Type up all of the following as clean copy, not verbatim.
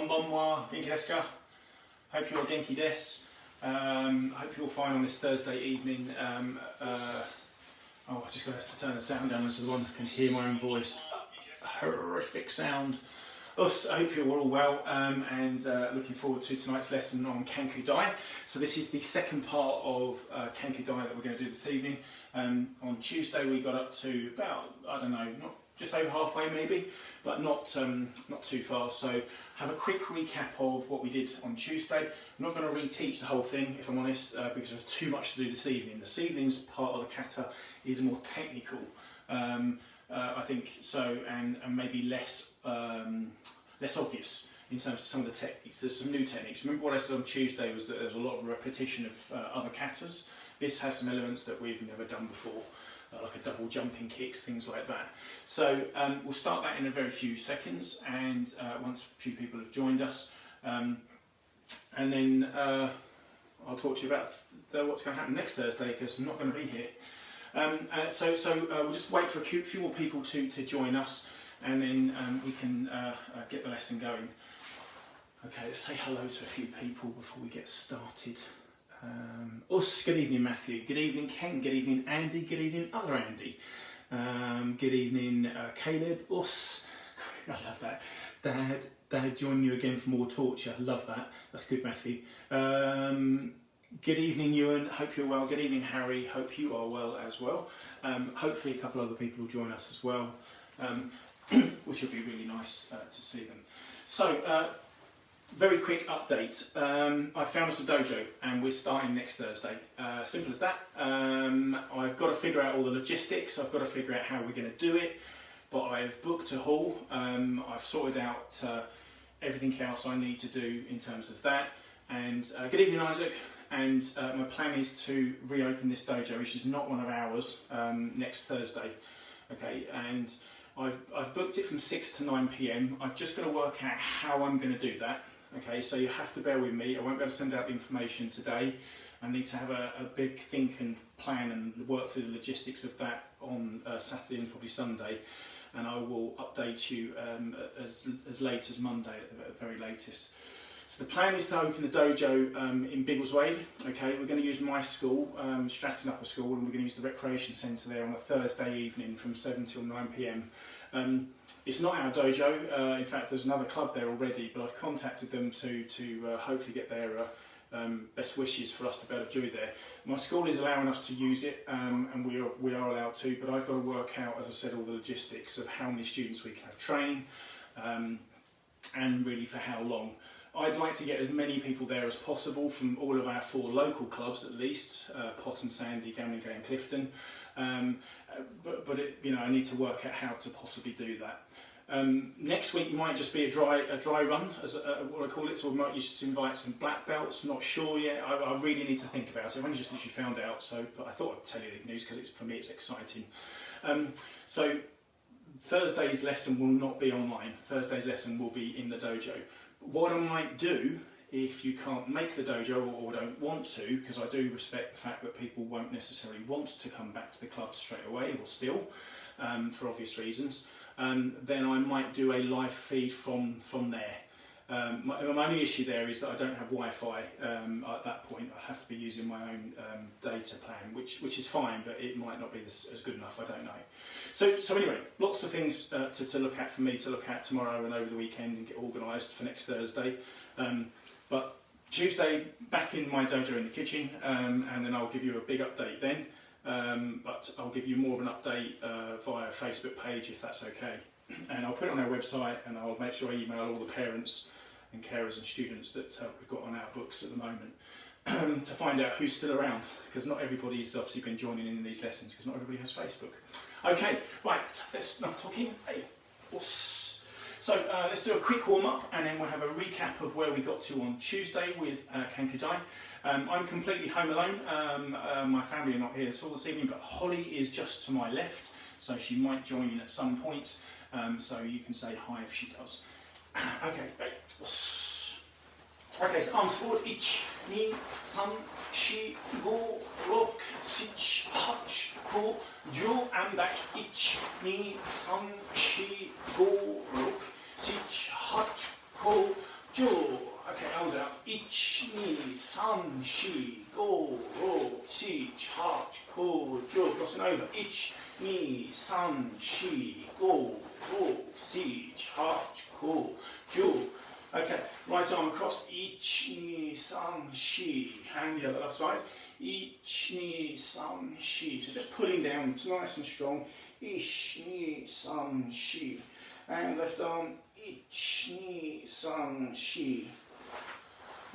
Konbanwa, genki desu ka? Hope you're genki desu. Hope you're fine on this Thursday evening. I just got to turn the sound down so the one can hear my own voice. Horrific sound. Us, I hope you're all well and looking forward to tonight's lesson on Kanku Dai. So this is the second part of Kanku Dai that we're going to do this evening. On Tuesday we got up to about, I don't know, just over halfway maybe, but not too far. So have a quick recap of what we did on Tuesday. I'm not going to reteach the whole thing, if I'm honest, because there's too much to do this evening. This evening's part of the kata is more technical, I think so, and maybe less obvious in terms of some of the techniques. There's some new techniques. Remember what I said on Tuesday was that there's a lot of repetition of other katas. This has some elements that we've never done before. Like a double jumping kicks, things like that. So we'll start that in a very few seconds, and once a few people have joined us, and then I'll talk to you about what's going to happen next Thursday, because I'm not going to be here. So we'll just wait for a few more people to join us, and then we can get the lesson going. Okay, let's say hello to a few people before we get started. Good evening Matthew, good evening Ken, good evening Andy, good evening other Andy, good evening Caleb, I love that. Dad joining you again for more torture, love that, that's good Matthew. Good evening Ewan, hope you're well, good evening Harry, hope you are well as well. Hopefully a couple other people will join us as well, which will be really nice to see them. So, very quick update. I found us a dojo and we're starting next Thursday. Simple as that. I've got to figure out all the logistics, I've got to figure out how we're going to do it, but I've booked a hall, I've sorted out everything else I need to do in terms of that. And good evening Isaac, and my plan is to reopen this dojo, which is not one of ours, next Thursday. Okay, and I've booked it from 6 to 9 PM. I've just got to work out how I'm going to do that. Okay, so you have to bear with me. I won't be able to send out the information today. I need to have a big think and plan and work through the logistics of that on Saturday and probably Sunday. And I will update you as late as Monday at the very latest. So the plan is to open the dojo in Biggleswade. Okay, we're going to use my school, Stratton Upper School, and we're going to use the recreation centre there on a Thursday evening from 7 till 9 PM. It's not our dojo, in fact there's another club there already, but I've contacted them to hopefully get their best wishes for us to be able to do there. My school is allowing us to use it, and we are allowed to, but I've got to work out, as I said, all the logistics of how many students we can have train, and really for how long. I'd like to get as many people there as possible from all of our 4 local clubs at least, Pot and Sandy, Gamlingay and Clifton. But I need to work out how to possibly do that. Next week might just be a dry run, as what I call it, so we might just invite some black belts, not sure yet, I really need to think about it. I've only just literally found out, but I thought I'd tell you the news because for me it's exciting. So Thursday's lesson will not be online, Thursday's lesson will be in the dojo. What I might do, if you can't make the dojo or don't want to, because I do respect the fact that people won't necessarily want to come back to the club straight away or still, for obvious reasons, then I might do a live feed from there. My only issue there is that I don't have Wi-Fi at that point. I have to be using my own data plan, which is fine, but it might not be as good enough, I don't know. So anyway, lots of things to look at for me to look at tomorrow and over the weekend and get organised for next Thursday. But Tuesday, back in my dojo in the kitchen, and then I'll give you a big update then. But I'll give you more of an update via Facebook page if that's okay. And I'll put it on our website, and I'll make sure I email all the parents and carers and students that we've got on our books at the moment to find out who's still around, because not everybody's obviously been joining in these lessons, because not everybody has Facebook. Okay, right, that's enough talking. Hey, so let's do a quick warm up, and then we'll have a recap of where we got to on Tuesday with Kanku Dai. I'm completely home alone. My family are not here at all this evening, but Holly is just to my left, so she might join in at some point. So you can say hi if she does. Okay, right. Okay, so arms forward. 1, 2, 3, 4, 5, 6, 7, 8, 9, 10, and back. 1, 2, 3, 4, 5, 6, 7, 8, 9, 10, ju. Okay, arms out. 1, 2, 3, 4, 5, 6, 8, 9, 10. Crossing over. 1, 2, 3, 4, 5, 6, 8, 9, 10. Okay, right arm across. 1, 2, 3, 4. Hand the other left side. 1, 2, 3, 4. So just pulling down, it's nice and strong. 1, 2, 3, 4. And left arm. 1, 2, 3, 4.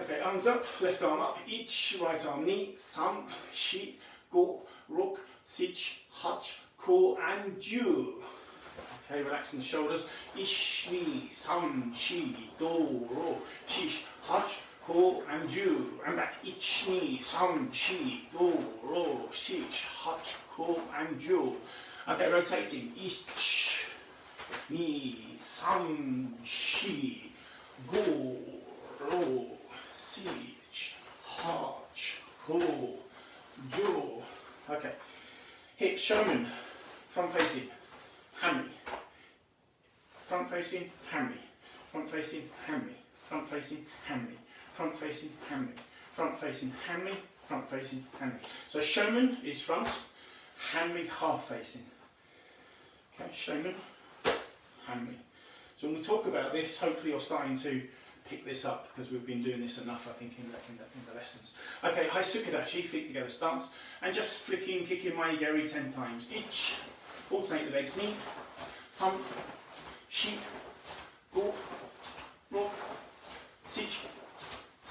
Okay, arms up, left arm up. 1, right arm. 2, 3, 4, 5, 6, 8, 9, and 10. Okay, relaxing the shoulders. 1, 2, 3, 4, 5, 6, 8, 9, and 10. And back. 1, 2, 3, 4, 5, 6, 8, 9, and 10. Okay, rotating. 1, 2, 3, 4, 5, 6, 8, 9, 10. Okay. Hips, showman. Front facing. Hammy. Front facing, hammy. Front facing, hammy. Front facing, hammy. Front facing, hammy. Front facing, hammy. Front facing, hammy. So showman is front. Hammy, half facing. Okay, showman, hammy. So when we talk about this, hopefully you're starting to pick this up because we've been doing this enough, I think, in the lessons. Okay, high sukudachi, feet together stance, and just flicking, kicking maigeri 10 times. Each, alternate the legs, 2, 3, 4, 5, 6,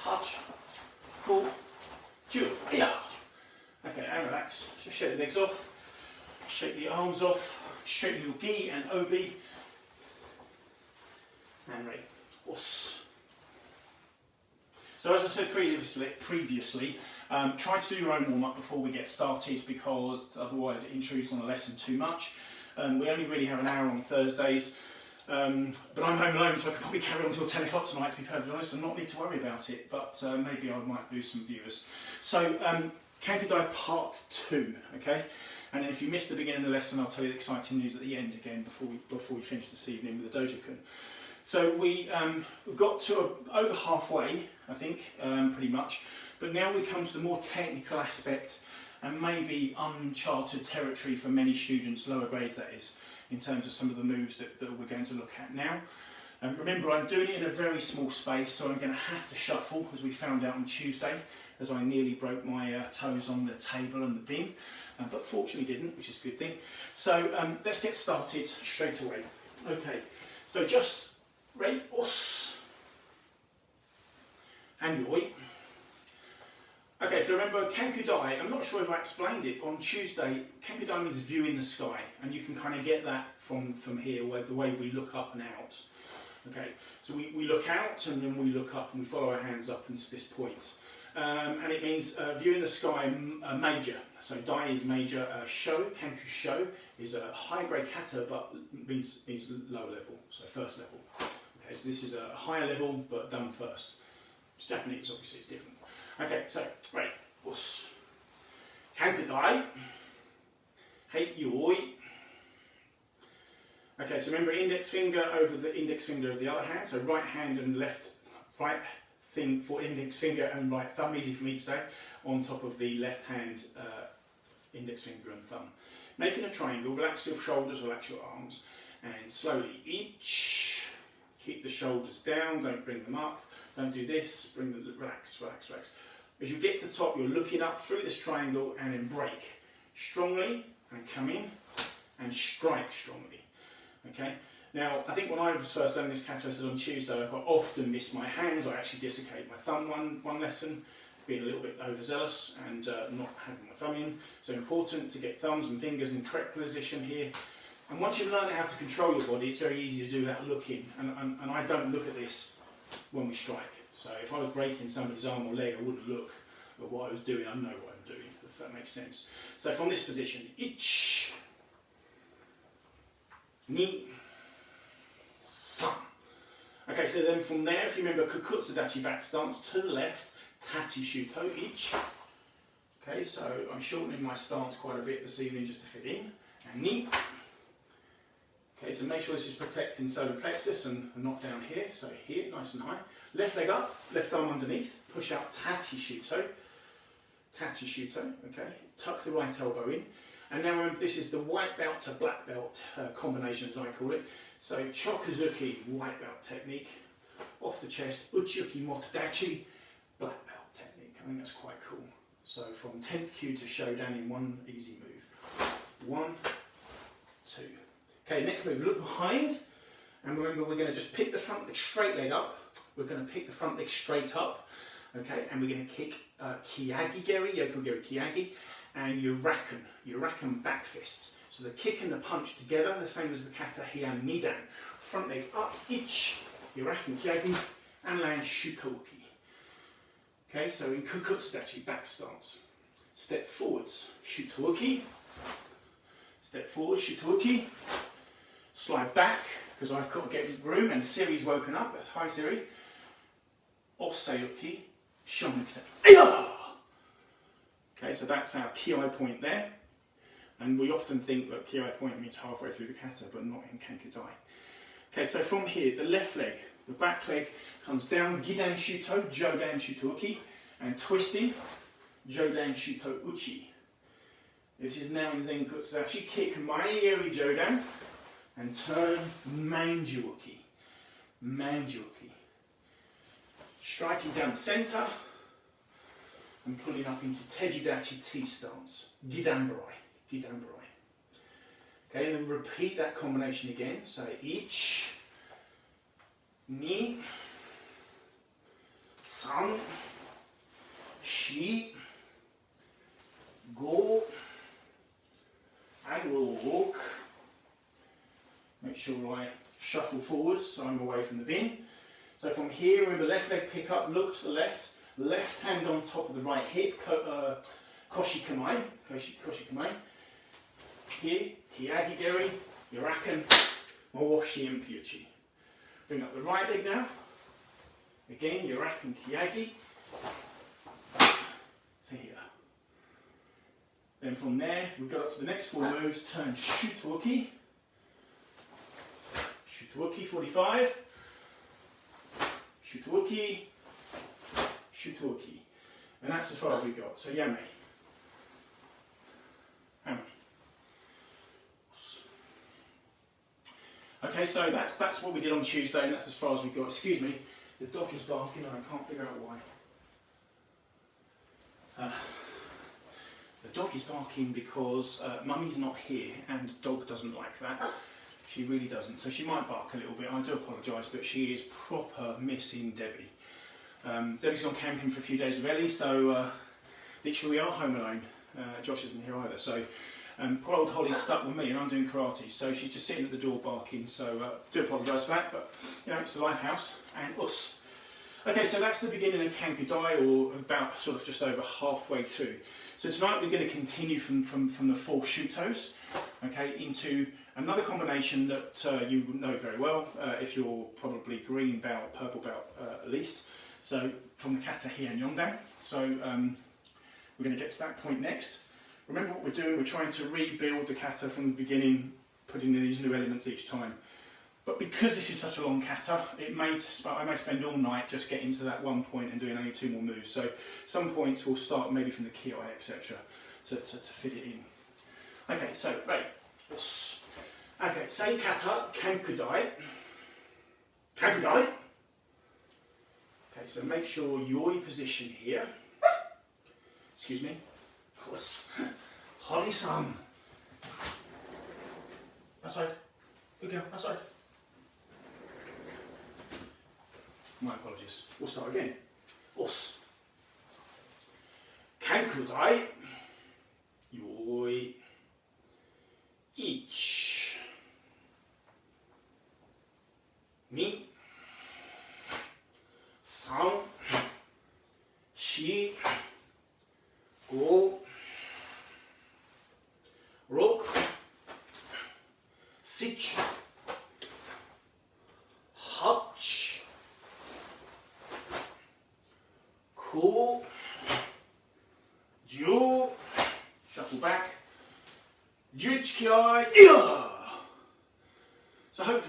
8, 9, 10. Yeah. Okay, and relax. Just shake the legs off, shake the arms off, straighten your gi and obi, and ready. Os. So as I said previously, try to do your own warm-up before we get started because otherwise it intrudes on the lesson too much. We only really have an hour on Thursdays, but I'm home alone, so I could probably carry on until 10 o'clock tonight, to be perfectly honest, and not need to worry about it, but maybe I might lose some viewers. So, Kanku Dai Part 2, okay? And if you missed the beginning of the lesson, I'll tell you the exciting news at the end again before we finish this evening with the Dojo-kun. So we've got to over halfway, I think, pretty much, but now we come to the more technical aspect and maybe uncharted territory for many students, lower grades that is, in terms of some of the moves that we're going to look at now. Remember, I'm doing it in a very small space, so I'm going to have to shuffle, as we found out on Tuesday, as I nearly broke my toes on the table and the bin, but fortunately didn't, which is a good thing. So let's get started straight away. Okay, so just Rei, os, and yoi. Okay, so remember Kanku Dai, I'm not sure if I explained it on Tuesday. Kanku Dai means viewing the sky, and you can kind of get that from here, where the way we look up and out. Okay, so we look out and then we look up and we follow our hands up into this point. And it means viewing the sky major. So Dai is major, Sho, Kanku Sho, is a high grade kata but means lower level, so first level. Okay, so this is a higher level but done first. It's Japanese, obviously it's different. Okay, so, right, os. Kanku Dai. Hei, yoi. Okay, so remember index finger over the index finger of the other hand, so right hand and left, right thing for index finger and right thumb, easy for me to say, on top of the left hand index finger and thumb. Making a triangle, relax your shoulders, relax your arms, and slowly each, keep the shoulders down, don't bring them up, don't do this, bring them, relax, relax, relax. As you get to the top, you're looking up through this triangle and then break strongly and come in and strike strongly. Okay. Now, I think when I was first learning this kata, I said on Tuesday, I often miss my hands. I actually dislocate my thumb one lesson, being a little bit overzealous and not having my thumb in. So important to get thumbs and fingers in the correct position here. And once you've learned how to control your body, it's very easy to do that looking. And I don't look at this when we strike. So if I was breaking somebody's arm or leg, I wouldn't look at what I was doing. I know what I'm doing, if that makes sense. So from this position, ich, ni, san. Okay, so then from there, if you remember Kukutsudachi back stance, to the left, Tati Shuto, ich. Okay, so I'm shortening my stance quite a bit this evening just to fit in. And ni, Okay, so make sure this is protecting solar plexus and not down here. So here, nice and high. Left leg up, left arm underneath. Push out Tachi Shuto. Tachi Shuto, okay. Tuck the right elbow in. And now remember, this is the white belt to black belt combination, as I call it. So Chokuzuki, white belt technique. Off the chest, Uchiuki Motodachi, black belt technique. I think that's quite cool. So from 10th kyu to Shodan in one easy move. 1, 2. Okay, next move, look behind. And remember, we're going to just pick the front leg, straight leg up. We're going to pick the front leg straight up. Okay, and we're going to kick Kiyagi Geri, Yokogeri Kiyagi, and Yurakan back fists. So the kick and the punch together, the same as the Kata Heian Nidan. Front leg up, ich, Yurakan Kiyagi, and land Shutoki. Okay, so in Kukutsudachi, back stance. Step forwards, Shutoki. Step forward, Shutoki. Slide back, because I've got to get room, and Siri's woken up. That's hi Siri. Osayuki, Shomukite. Okay, so that's our Kiai point there. And we often think that Kiai point means halfway through the kata, but not in Kanku Dai. Okay, so from here, the left leg, the back leg comes down, Gidan Shuto, Jodan Shutoki, and twisting, Jodan Shuto Uchi. This is now in Zen Kutsudachi. Kick Maiyori Jodan, and turn Manjuoki. Manjuoki. Striking down the centre, and pulling up into Tejidachi T stance. Gidanbarai. Gidanbarai. Okay, and then repeat that combination again. So ich, ni, san, shi, go, and we'll walk. Make sure I shuffle forwards so I'm away from the bin. So from here, remember left leg pick up, look to the left hand on top of the right hip, koshi kamai, koshi kamai. Here, Kiyagi Geri, Yurakan, Mawashi and Pyuchi. Bring up the right leg now. Again, Yurakan Kiyagi to here. Then from there, we go up to the next 4 moves, turn Shutoki. Shutoki 45. Shutoki. Shutoki. And that's as far as we got. So Yame. Ame. Okay, so that's what we did on Tuesday, and that's as far as we got. Excuse me, the dog is barking and I can't figure out why. The dog is barking because Mummy's not here and dog doesn't like that. She really doesn't. So she might bark a little bit. I do apologise, but she is proper missing Debbie. Debbie's gone camping for a few days with Ellie, so literally we are home alone. Josh isn't here either. So poor old Holly's stuck with me and I'm doing karate. So she's just sitting at the door barking. So do apologise for that, but you know, it's a life house and us. Okay, so that's the beginning of Kanku Dai, or about sort of just over halfway through. So tonight we're going to continue from the 4 shutos, okay, into another combination that you know very well, if you're probably green belt, purple belt at least. So from the Kata Heian Yondan. So we're going to get to that point next. Remember what we're doing, we're trying to rebuild the kata from the beginning, putting in these new elements each time. But because this is such a long kata, I may spend all night just getting to that one point and doing only 2 more moves. So some points will start maybe from the kiai, etc. To fit it in. Okay, so, right. Okay, say kata, Kanku Dai. Kanku Dai. Okay, so make sure your position here. Excuse me. Holly-san. Outside. Good girl, outside. My apologies. We'll start again. Os. Kanku Dai. Yoi. Ich. Ni. San. Shi. Go. Rok. Sich. Hach. Ko. Jiu. Shuffle back. Juichikai.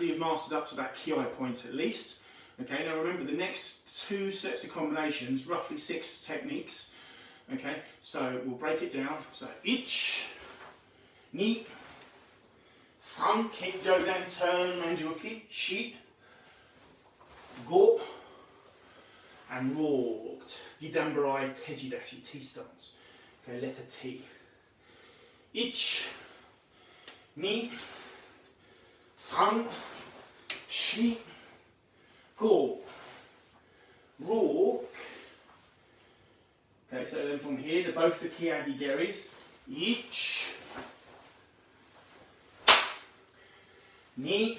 hopefully you've mastered up to that ki point at least. Okay, now remember the next 2 sets of combinations, roughly 6 techniques. Okay, so we'll break it down. So ich, ni, san, kick, jodan, turn, manjuki, shi, go, and rocked. Gidambarai, tejidashi, T stance. Okay, letter T. Ich, ni, san, shi, go, rock. Okay, so then from here, both the kiagi geris. Ich, ni,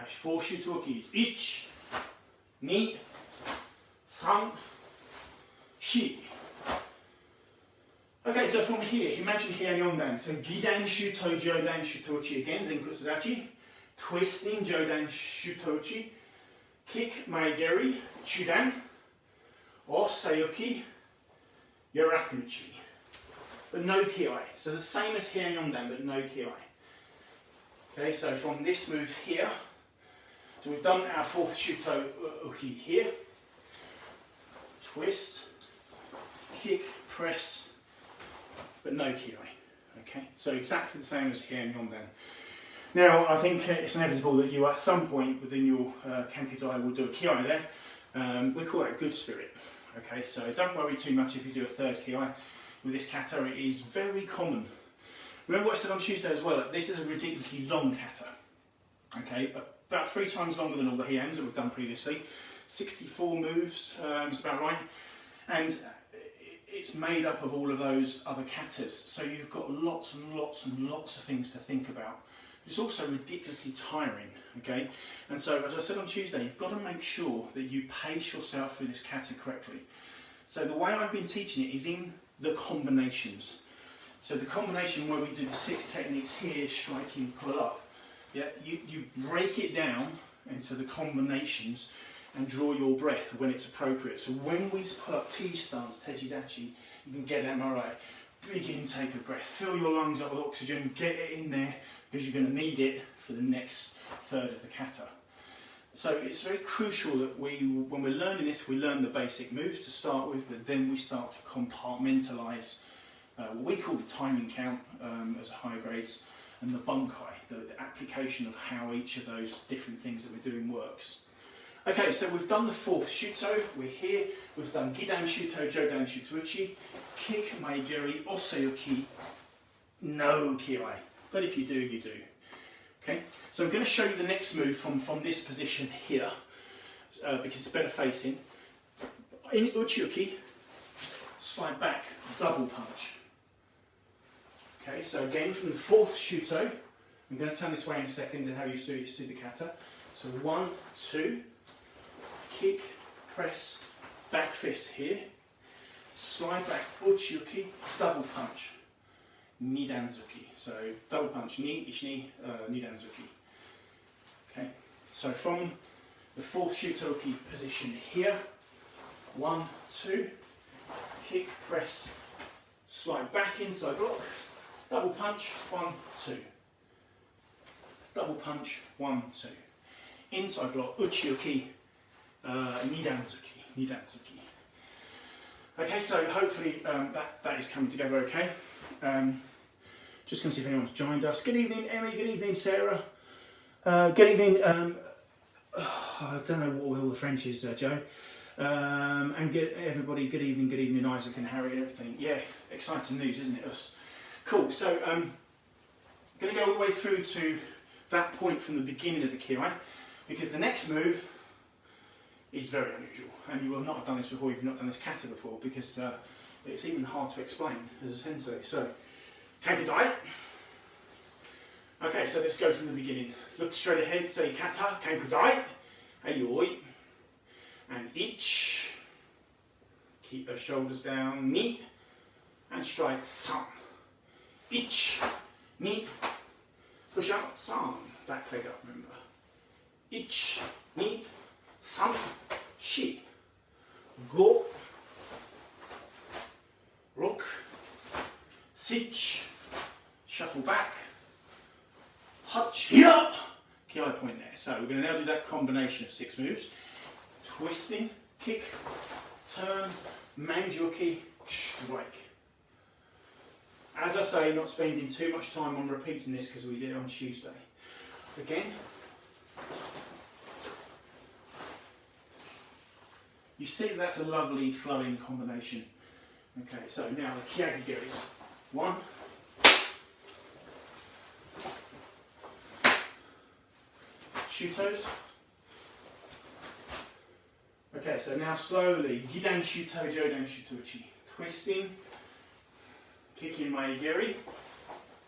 4 shutokis. Ich, ni, san, shi. Okay, so from here, imagine Hyanyondan. So Gidan Shuto Jodan Shutochi again, Zenkutsudachi. Twisting Jodan Shutochi. Kick Maigeri, Chudan. Or Sayuki, Yorakuchi. But no ki. So the same as Hyanyondan, but no ki. Okay, so from this move here, so we've done our 4th Shuto uki here. Twist, kick, press, but no ki. Okay, so exactly the same as Hyanyondan. Now, I think it's inevitable that you at some point within your Kanku Dai will do a ki there. We call that good spirit. Okay, so don't worry too much if you do a 3rd ki with this kata. It is very common. Remember what I said on Tuesday as well, this is a ridiculously long kata. Okay, about 3 times longer than all the hyans that we've done previously. 64 moves is about right. And it's made up of all of those other katas. So you've got lots and lots and lots of things to think about. It's also ridiculously tiring, okay? And so, as I said on Tuesday, you've got to make sure that you pace yourself through this kata correctly. So the way I've been teaching it is in the combinations. So the combination where we do the 6 techniques here, striking, pull up, yeah, you break it down into the combinations and draw your breath when it's appropriate. So when we pull up T stance, tejidachi, you can get MRI. Big intake of breath, fill your lungs up with oxygen, get it in there, because you're going to need it for the next 1/3 of the kata. So it's very crucial that when we're learning this, we learn the basic moves to start with, but then we start to compartmentalise what we call the timing count as higher grades, and the bunkai, the application of how each of those different things that we're doing works. Okay, so we've done the 4th Shuto, we're here, we've done Gidan Shuto, Jodan Shutoichi, Kick, Maigeri, Oseuki, no ki. But if you do, you do. Okay, so I'm going to show you the next move from this position here, because it's better facing. In Uchiuki, slide back, double punch. Okay, so again from the 4th Shuto, I'm going to turn this way in a second and how you see the kata. So 1, 2, kick, press, back fist here, slide back, Uchiuki, double punch. Nidanzuki. So double punch, ni, ishni, nidanzuki. Okay, so from the 4th Shutoki position here, 1, 2, kick, press, slide back inside block, double punch, 1, 2. Double punch, 1, 2. Inside block, uchiuki, nidanzuki. Okay, so hopefully that is coming together okay. Just going to see if anyone's joined us. Good evening, Emmy. Good evening, Sarah. Good evening. I don't know what all the French is, Joe. And everybody. Good evening, Isaac and Harry and everything. Yeah, exciting news, isn't it? Us. Cool. So I'm going to go all the way through to that point from the beginning of the ki, because the next move is very unusual, and you will not have done this before. You've not done this kata before, because it's even hard to explain as a sensei. So, Kanku Dai. Okay, so let's go from the beginning. Look straight ahead, say kata, Kanku Dai, ayoi, and ich. Keep those shoulders down, ni, and stride san. Ich, ni, push out, san. Back leg up, remember. Ich, ni, san, shi, go, rock, sich, shuffle back, so we're going to now do that combination of 6 moves. Twisting, kick, turn, manjuki, strike. As I say, not spending too much time on repeating this because we did it on Tuesday. Again. You see that's a lovely flowing combination. Okay, so now the Kyagigeris. 1. Shutos. Okay, so now slowly, Gidan Shuto, Jodan Shutoichi. Twisting, kicking Maigeri,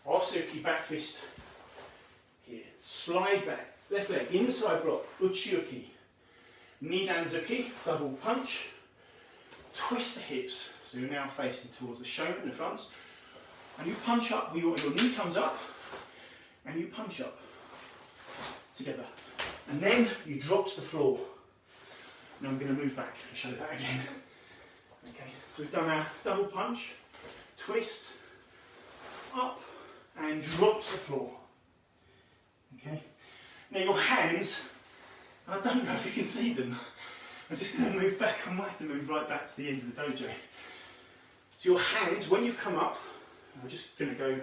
Osuki back fist here. Slide back, left leg, inside block, Uchiuki. Nidanzuki, double punch. Twist the hips, so you're now facing towards the shoulder in the front. And you punch up, your knee comes up, and you punch up together. And then you drop to the floor. Now I'm going to move back and show that again. Okay, so we've done our double punch, twist, up, and drop to the floor. Okay, now your hands, I don't know if you can see them. I'm just going to move back, I might have to move right back to the end of the dojo. So your hands, when you've come up, I'm just going to go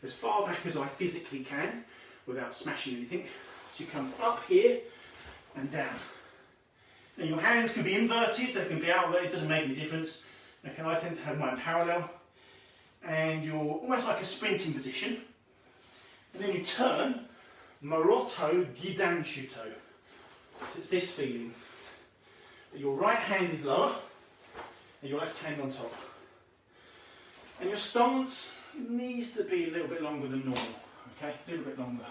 as far back as I physically can without smashing anything. So you come up here and down. Now your hands can be inverted, they can be out there, it doesn't make any difference. Okay, I tend to have mine parallel. And you're almost like a sprinting position. And then you turn, Maroto Gidan Shuto. It's this feeling. Your right hand is lower and your left hand on top. And your stance needs to be a little bit longer than normal. Okay, a little bit longer.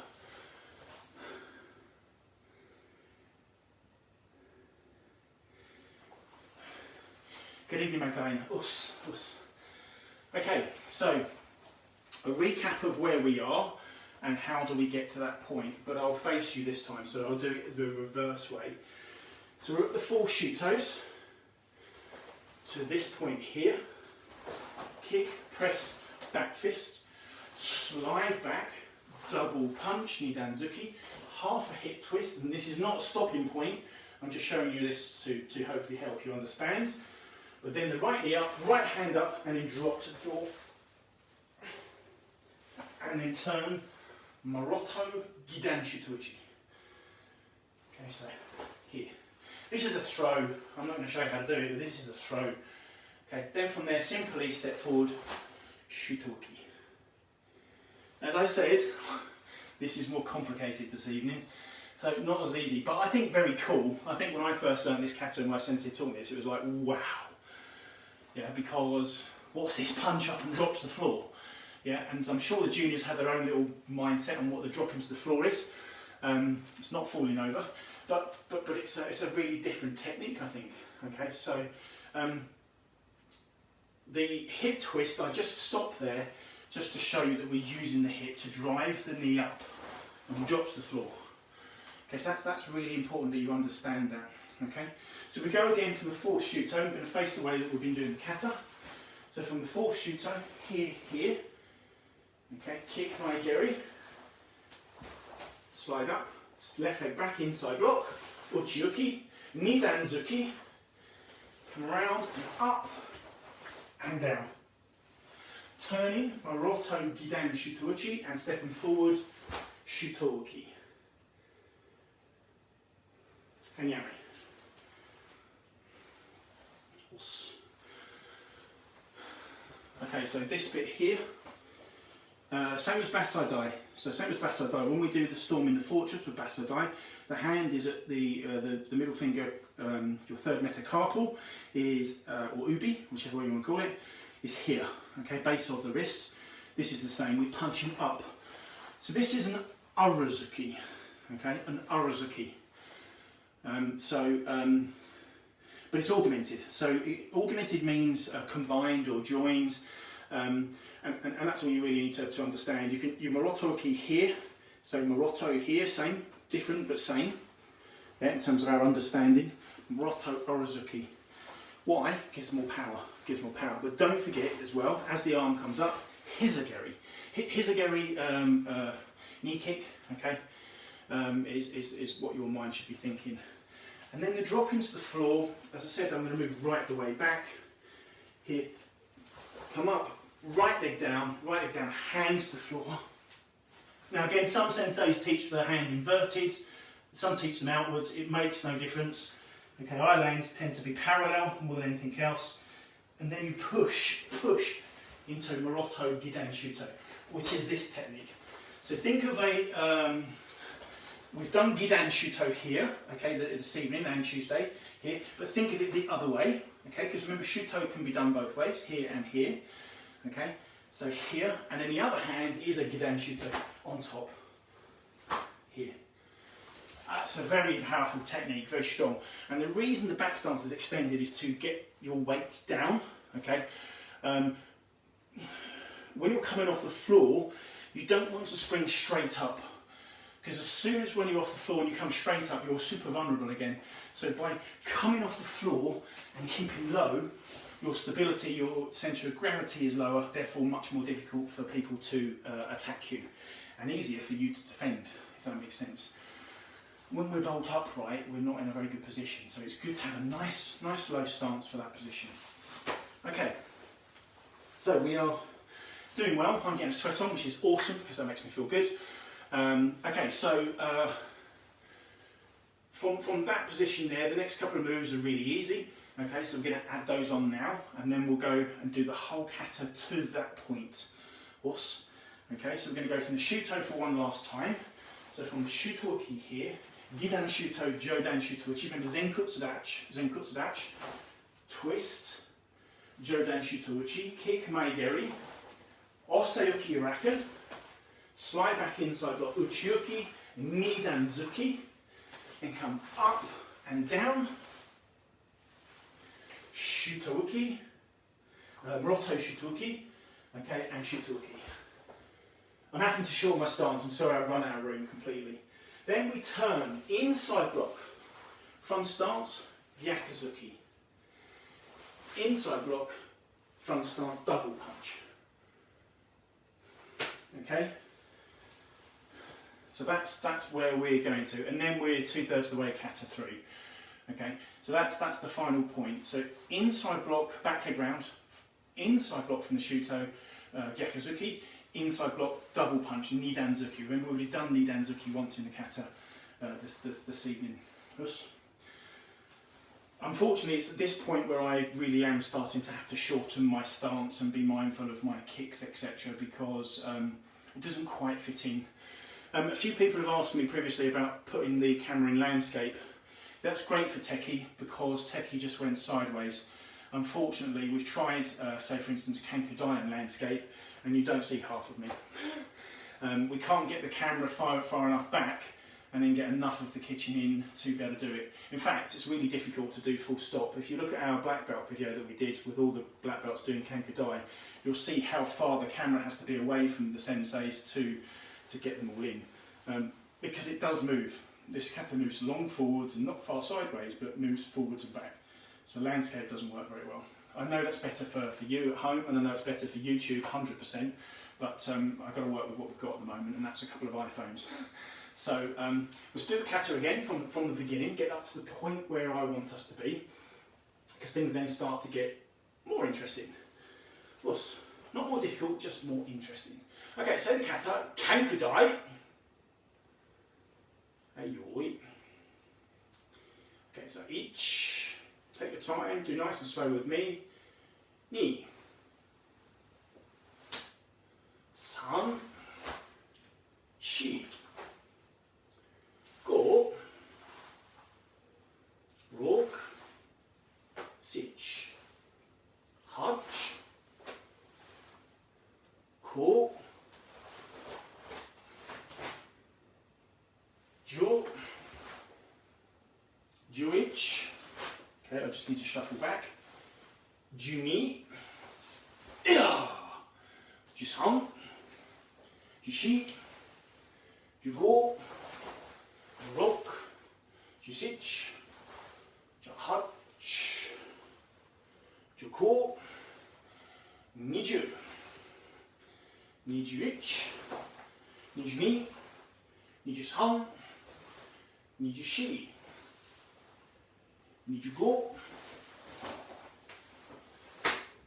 Good evening, Magdalena. Us. Okay, so a recap of where we are and how do we get to that point, but I'll face you this time, so I'll do it the reverse way. So we're at the 4 Shutos to this point here. Kick, press, back fist, slide back, double punch, Nidanzuki, half a hip twist, and this is not a stopping point, I'm just showing you this to hopefully help you understand. But then the right knee up, right hand up, and then drop to the floor. And then turn, Maroto Gidan Shutoichi. Okay, so here. This is a throw. I'm not going to show you how to do it, but this is a throw. Okay, then from there, simply step forward, Shutoki. As I said, this is more complicated this evening, so not as easy, but I think very cool. I think when I first learned this kata and my sensei taught me this, it was like, wow. Yeah, because what's this punch up and drop to the floor? Yeah, and I'm sure the juniors have their own little mindset on what the dropping to the floor is. It's not falling over, but it's a really different technique, I think. Okay, so the hip twist, I just stopped there just to show you that we're using the hip to drive the knee up and drop to the floor. Okay, so that's really important that you understand that. Okay, so we go again from the 4th Shuto. I'm going to face the way that we've been doing the kata. So from the 4th Shuto, here. Okay, kick Maigeri, slide up, left leg back, inside block, Uchiuki, Nidanzuki, come around and up and down. Turning, Maroto Gidan Shutoichi, and stepping forward, Shutoki. And Yami. Okay, so this bit here, same as Basai Dai. So same as Basai Dai, when we do the storm in the fortress with Basai Dai, the hand is at the middle finger, your third metacarpal is, or ubi, whichever way you want to call it, is here, okay, base of the wrist. This is the same, we're punching up. So this is an Urazuki, okay, an Urazuki. But it's augmented. So augmented means combined or joined, and that's all you really need to understand. You Marotoki here, so Maroto here, same, different but same, yeah, in terms of our understanding. Maroto Urazuki. Why? Gives more power. Gives more power. But don't forget as well, as the arm comes up, Hizageri. Hizageri knee kick, okay? is what your mind should be thinking. And then the drop into the floor, as I said, I'm going to move right the way back. Here, come up, right leg down, hands to the floor. Now again, some senseis teach their hands inverted, some teach them outwards, it makes no difference. Okay, eye lanes tend to be parallel more than anything else. And then you push into Moroto Gidan Shuto, which is this technique. So think of a, we've done Gidan Shuto here, okay, this evening and Tuesday here, but think of it the other way, okay, because remember Shuto can be done both ways, here and here, okay. So here, and then the other hand is a Gidan Shuto on top, here. That's a very powerful technique, very strong. And the reason the back stance is extended is to get your weight down, okay. When you're coming off the floor, you don't want to spring straight up. Because as soon as when you're off the floor and you come straight up, you're super vulnerable again. So by coming off the floor and keeping low, your stability, your centre of gravity is lower, therefore much more difficult for people to attack you. And easier for you to defend, if that makes sense. When we're bolt upright, we're not in a very good position. So it's good to have a nice low stance for that position. Okay, so we are doing well. I'm getting a sweat on, which is awesome because that makes me feel good. Okay, so from that position there, the next couple of moves are really easy. Okay, so we're going to add those on now, and then we'll go and do the whole kata to that point. Os. Okay, so we're going to go from the Shuto for one last time. So from the Shuto-uki here, Gidan Shuto, Jodan Shuto-uchi, remember Zenkutsu dachi, twist, Jodan Shuto-uchi, kick Maigeri, Osayuki Raken, slide back inside block, Uchiuki, Nidan Zuki, and come up and down, Shuto-uki, Moroto Shuto-uki, okay, and Shuto-uki. I'm having to shorten my stance, I'm sorry I've run out of room completely. Then we turn inside block, front stance, Gyakuzuki. Inside block, front stance, double punch. Okay? So that's where we're going to, and then we're 2/3 of the way kata 3. Okay, so that's the final point. So inside block, back leg round, inside block from the Shuto, Gyakuzuki, inside block, double punch, Nidan Zuki. Remember we've already done Nidan Zuki once in the kata this evening. Unfortunately, it's at this point where I really am starting to have to shorten my stance and be mindful of my kicks, etc., because it doesn't quite fit in. A few people have asked me previously about putting the camera in landscape. That's great for Teki because Teki just went sideways. Unfortunately, we've tried, say for instance, Kanku Dai in landscape, and you don't see half of me. We can't get the camera far enough back and then get enough of the kitchen in to be able to do it. In fact, it's really difficult to do full stop. If you look at our black belt video that we did with all the black belts doing Kanku Dai, you'll see how far the camera has to be away from the senseis to get them all in. Because it does move. This kata moves long forwards and not far sideways, but moves forwards and back. So landscape doesn't work very well. I know that's better for you at home, and I know it's better for YouTube, 100%, but I've got to work with what we've got at the moment, and that's a couple of iPhones. So let's do the kata again from the beginning, get up to the point where I want us to be, because things then start to get more interesting. Well, not more difficult, just more interesting. Okay, so the kata, Kanku Dai. Ayoi. Okay, so each. Take your time, do nice and slow with me. Ni. San. Shi. Go. Rok. Sich. Hach. Ko. Jo. Juich. Okay, I just need to shuffle back. Juni. Jusan. Jushi. Jugo. Rok. Jusich. Jahach. Juko. Niju. Nijuich. Nijuni. Nijusan. Need your shi. Need your go.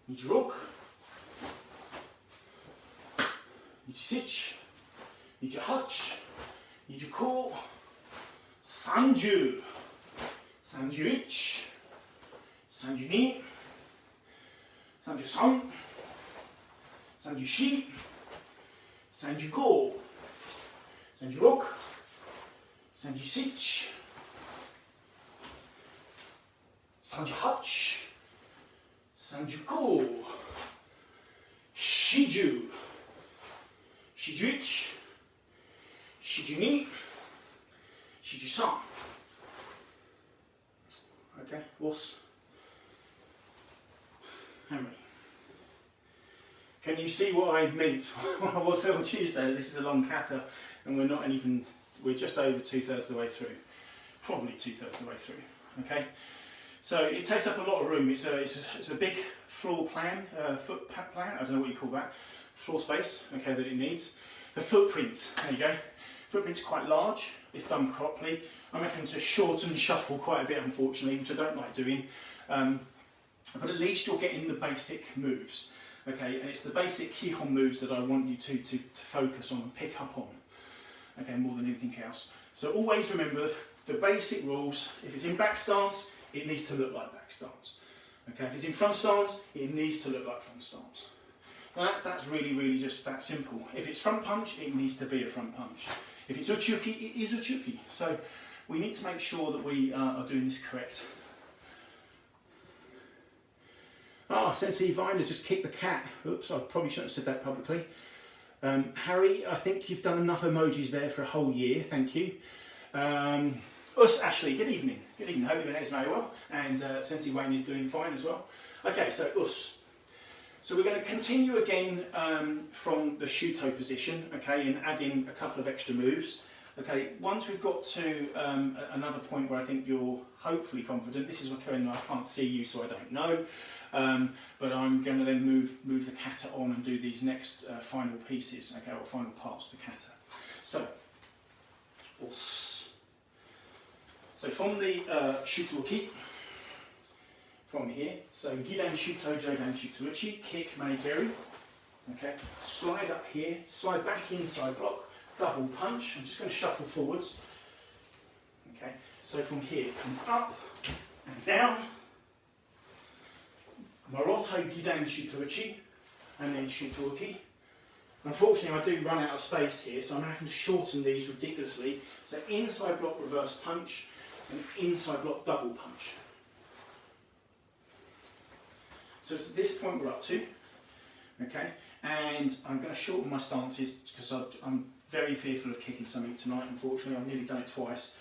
Need your rook. Need your sich. Need your hutch. Need your ko. Sanju. Sanju ich. Sanju ni. Sanju san. Sanju shi. Sanju go. Sanju rook. Sanju sich. Sanju hutch. Sanju ko. Shiju. Shiju ich. Shiju ni. Shiju san. Okay, what's how many? Can you see what I meant when I was on Tuesday? This is a long kata and we're just over 2/3 of the way through. Probably 2/3 of the way through. Okay? So it takes up a lot of room. It's a big floor plan, foot plan, I don't know what you call that. Floor space, okay, that it needs. The footprint, there you go. Footprint's quite large if done properly. I'm having to shorten and shuffle quite a bit, unfortunately, which I don't like doing. But at least you're getting the basic moves, okay? And it's the basic kihon moves that I want you to focus on and pick up on, okay, more than anything else. So always remember the basic rules. If it's in back stance, it needs to look like back stance. Okay, if it's in front stance, it needs to look like front stance. Now that's really just that simple. If it's front punch, it needs to be a front punch. If it's uchuki, it is uchuki. So we need to make sure that we are doing this correct. Ah, Sensei Viner just kicked the cat. Oops, I probably shouldn't have said that publicly. Harry, I think you've done enough emojis there for a whole year, thank you. Us, Ashley, good evening. Good evening, hope everyone is very well. And Sensei Wayne is doing fine as well. Okay, so us. So we're going to continue again from the Shuto position, okay, and add in a couple of extra moves. Okay, once we've got to another point where I think you're hopefully confident, this is when I can't see you so I don't know, but I'm going to then move the kata on and do these next final pieces, okay, or final parts of the kata. So, os. So from the Shuto-uki, from here, so Gidan Shuto, Jodan Shuto Uchi, kick, Maigeri, okay, slide up here, slide back inside block, double punch. I'm just going to shuffle forwards. Okay, so from here, come up and down. Maroto Gidan Shuto-uchi, and then Shuto-uki. Unfortunately, I do run out of space here, so I'm having to shorten these ridiculously. So inside block reverse punch, and inside block double punch. So it's at this point we're up to. Okay, and I'm going to shorten my stances because I'm very fearful of kicking something tonight, unfortunately. I've nearly done it twice.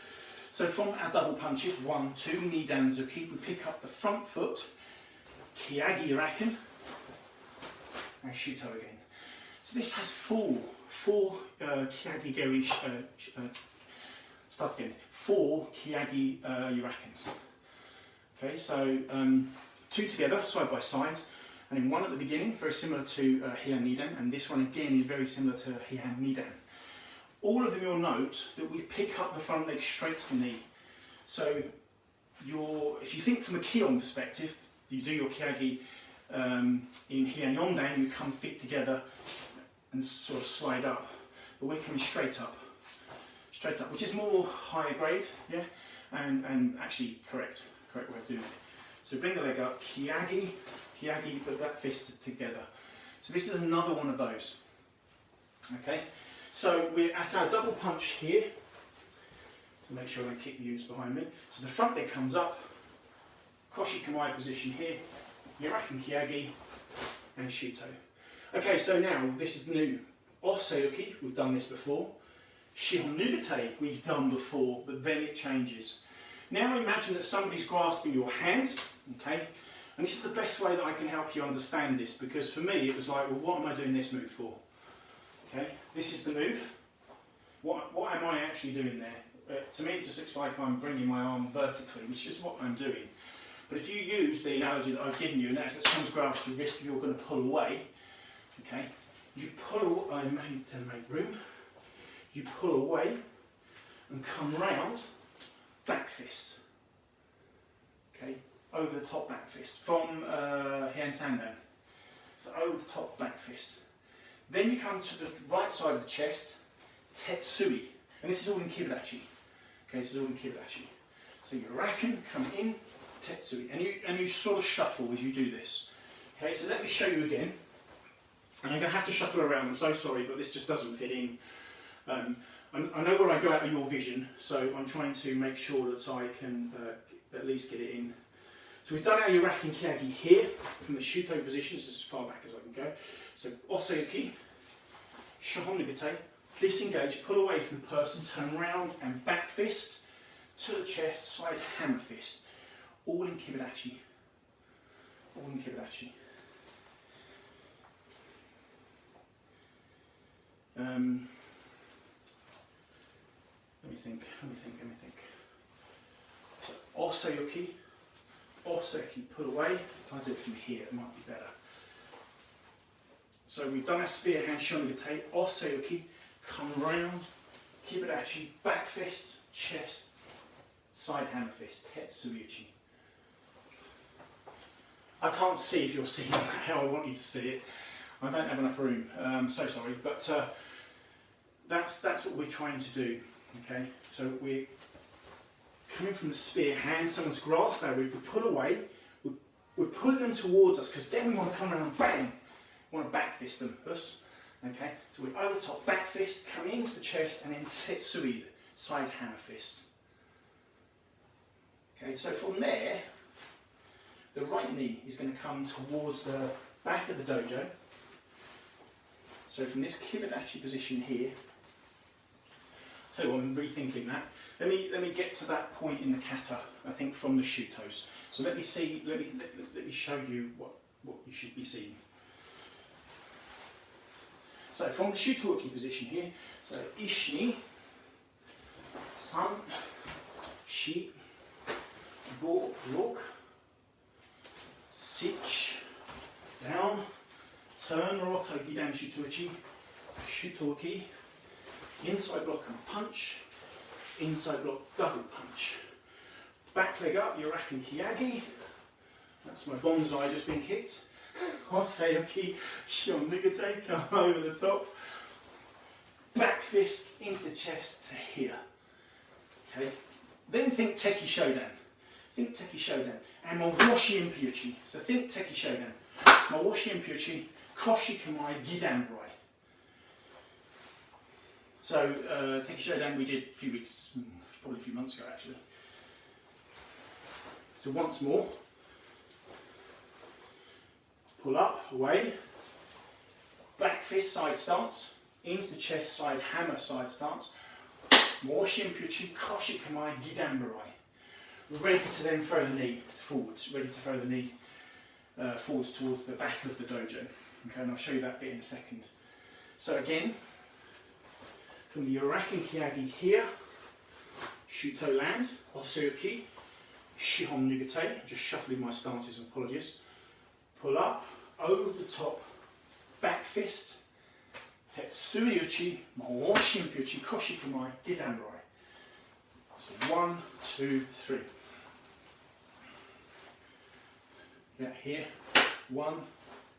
So from our double punches, 1, 2, Nidan Zuki, we pick up the front foot, Kiagi Raken, and Shuto again. So this has four Kiagi Geri, start again, 4 Kiagi Urakens. Okay, so 2 together, side by side. And then 1 at the beginning, very similar to Heian Nidan, and this one again is very similar to Heian Nidan. All of them you'll note that we pick up the front leg straight to the knee. So if you think from a Kion perspective, you do your Kiagi in Heian Yondan, you come feet together and sort of slide up. But we're coming straight up, which is more higher grade, yeah, and actually correct way of doing it. So bring the leg up, Kiagi, put that fist together. So this is another one of those. Okay, so we're at our double punch here. To make sure I don't kick the units behind me. So the front leg comes up, Koshi Kamae position here, Yuraken Kiagi, and Shuto. Okay, so now this is new. Oseuki, we've done this before. Shihon Nugate, we've done before, but then it changes. Now imagine that somebody's grasping your hand, okay? And this is the best way that I can help you understand this, because for me it was like, well, what am I doing this move for? Okay, this is the move. What am I actually doing there? To me it just looks like I'm bringing my arm vertically, which is what I'm doing. But if you use the analogy that I've given you, and that's that someone's grasped your wrist, you're going to pull away, okay? You pull, I made to make room, you pull away and come round back fist. Okay, over the top back fist from Heian Sandan. So over the top back fist. Then you come to the right side of the chest, Tetsui. And this is all in Kibadachi. Okay, this is all in Kibadachi. So your raken, come in, Tetsui. And you sort of shuffle as you do this. Okay, so let me show you again. And I'm going to have to shuffle around, I'm so sorry, but this just doesn't fit in. I know where I go out of your vision, so I'm trying to make sure that I can at least get it in. So we've done our Yurakin Kyagi here, from the Shuto position, so as far back as I can go. So Oseuki, Shohon Nugate, disengage, pull away from the person, turn around and back fist to the chest, side hammer fist. All in Kibadachi. All in Kibadachi. Let me think. So Oseuki, pull away. If I do it from here, it might be better. So we've done our spear hand Shonigate, Oseuki, come round, Kibadachi, back fist, chest, side hammer fist, Tetsuyuchi. I can't see if you're seeing how I want you to see it. I don't have enough room, so sorry, but that's what we're trying to do. Okay, so we're coming from the spear hand, someone's grasp area, we pull away, we're pulling them towards us because then we want to come around and bang, we want to back fist them, us. Okay, so we're over the top, back fist, come into the chest and then Tetsui, side hammer fist. Okay, so from there, the right knee is going to come towards the back of the dojo. So from this Kibadachi position here, so I'm rethinking that. Let me get to that point in the kata, I think, from the shutos. So let me show you what you should be seeing. So from the shutoki position here, so Ishi, San, Shi, Go, Look, Sich, down, turn, Roto, Gidan, Shutochi, Shutoki, inside block and punch, inside block double punch. Back leg up, Yurakin Kyagi. That's my bonsai just been kicked. Oseuki, Shion Nugate, come over the top. Back fist into the chest to here. Okay. Then think Teki Shodan. Think Teki Shodan. And Mawashi Impyuchi. So think Teki Shodan. Mawashi Impyuchi, Koshi Kamai, Gidan Brai. So, Teki Shodan we did a few weeks, probably a few months ago actually. So once more, pull up, away, back fist side stance, into the chest side hammer side stance, Mawashi Impyuchi, Koshi Kamai, Gidan Brai. We're ready to then throw the knee forwards, forwards towards the back of the dojo. Okay, and I'll show you that bit in a second. So again, from the Yurakin Kyagi here, Shuto land, Oseuki, Shihon Nugate, just shuffling my stances, apologies. Pull up, over the top, back fist, Tetsuyuchi, Mawashi Impyuchi, Koshi Kamai, Gidan Brai. So 1, 2, 3. Yeah, here, 1,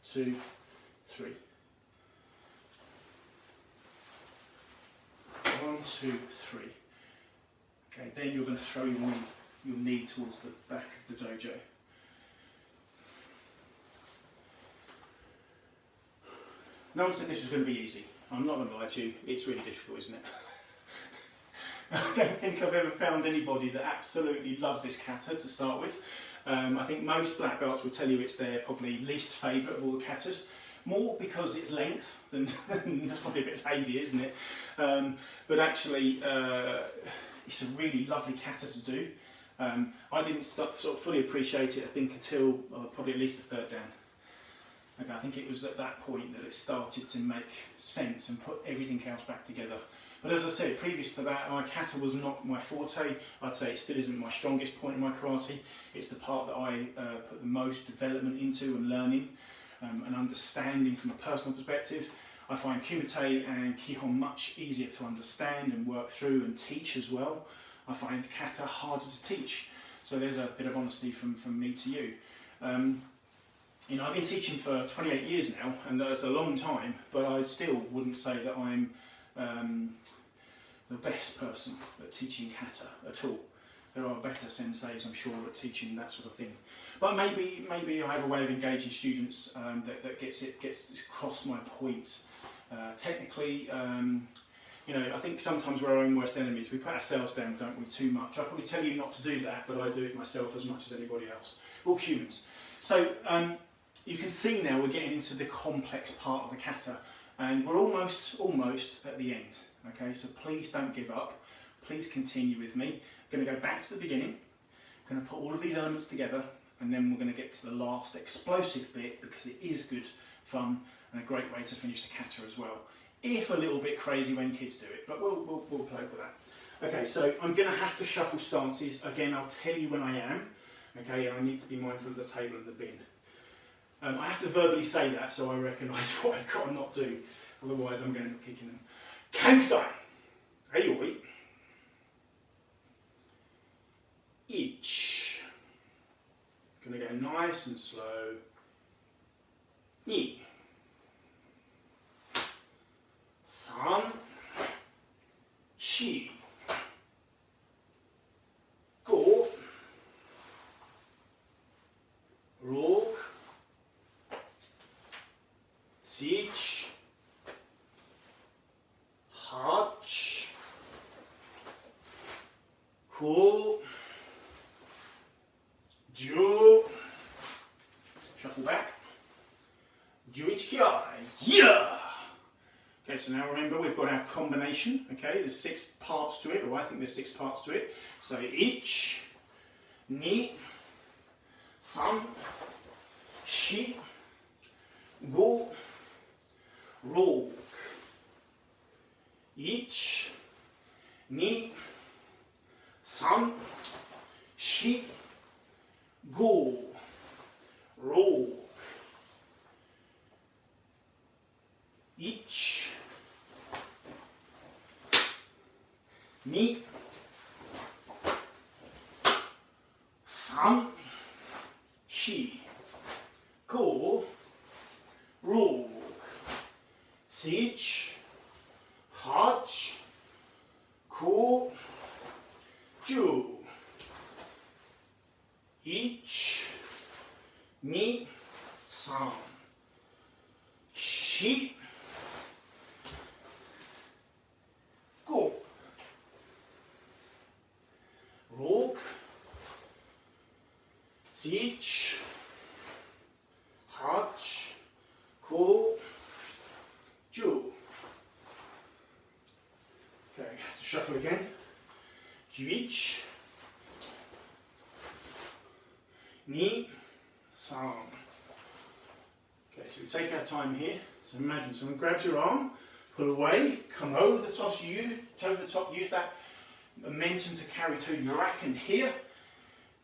2, 3. 1, 2, 3. Okay, then you're going to throw your knee towards the back of the dojo. No one said this was going to be easy. I'm not going to lie to you, it's really difficult, isn't it? I don't think I've ever found anybody that absolutely loves this kata to start with. I think most black belts will tell you it's their probably least favourite of all the katas. More because it's length than that's probably a bit lazy, isn't it? But actually, it's a really lovely kata to do. I didn't sort of fully appreciate it, I think, until probably at least the third dan. Okay, I think it was at that point that it started to make sense and put everything else back together. But as I said, previous to that, my kata was not my forte. I'd say it still isn't my strongest point in my karate. It's the part that I put the most development into and learning and understanding from a personal perspective. I find kumite and kihon much easier to understand and work through and teach as well. I find kata harder to teach. So there's a bit of honesty from me to you. You know, I've been teaching for 28 years now, and that's a long time, but I still wouldn't say that I'm the best person at teaching kata at all. There are better senseis, I'm sure, at teaching that sort of thing. But maybe I have a way of engaging students that gets across my point. Technically, you know, I think sometimes we're our own worst enemies. We put ourselves down, don't we, too much. I probably tell you not to do that, but I do it myself as much as anybody else. We're all humans. So you can see now we're getting into the complex part of the kata, and we're almost at the end. Okay, so please don't give up. Please continue with me. I'm going to go back to the beginning. I'm going to put all of these elements together, and then we're going to get to the last explosive bit, because it is good fun and a great way to finish the kata as well. If a little bit crazy when kids do it, but we'll play with that. Okay, so I'm going to have to shuffle stances. Again, I'll tell you when I am. Okay, and I need to be mindful of the table and the bin. I have to verbally say that so I recognise what I've got to not do. Otherwise, I'm going to end up kicking them. Kanku Dai Kata. Each. Going to go nice and slow. Ni. 3, 4, 5, 6, 7, 8, 9, 10. Shuffle back. 11 kiai. Yeah! Okay, so now remember we've got our combination. Okay, there's 6 parts to it, or I think there's 6 parts to it. So 1, 2, 3, 4, 5, 6, roll. 1, 2, 3, 4, 5, roll. 1, 2, 3, 4, 5, roll. 7, 8, 9, 10. 1, 2, 3, 4, 5, roll. 7, 8, 9, 10. Okay, have to shuffle again. 11, 2, 3. Okay, so we take our time here. So imagine someone grabs your arm, pull away, come over the top, use that momentum to carry through your racken here,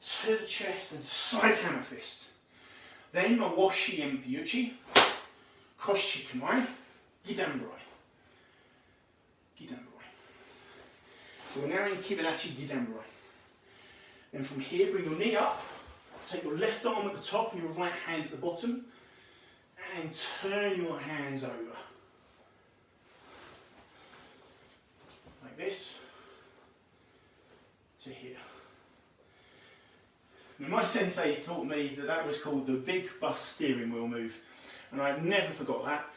to the chest and side hammer fist. Then Mawashi Empiuchi, Koshi Kamai, Gidanburai. So we're now in Kibarachi Gidanburai. Then from here, bring your knee up, take your left arm at the top and your right hand at the bottom, and turn your hands over. Like this, to here. Now my sensei taught me that was called the big bus steering wheel move, and I've never forgot that.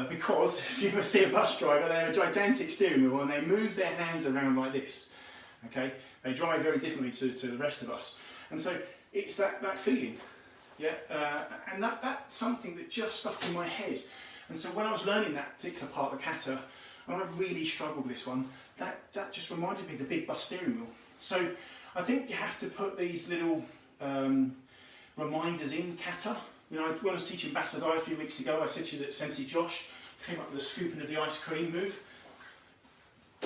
Because if you ever see a bus driver, they have a gigantic steering wheel and they move their hands around like this. Okay, they drive very differently to the rest of us, and so it's that feeling, yeah. And that's something that just stuck in my head. And so when I was learning that particular part of the kata, and I really struggled with this one, that just reminded me of the big bus steering wheel. So I think you have to put these little reminders in kata. You know, when I was teaching Asahi a few weeks ago, I said to you that Sensei Josh came up with the scooping of the ice cream move.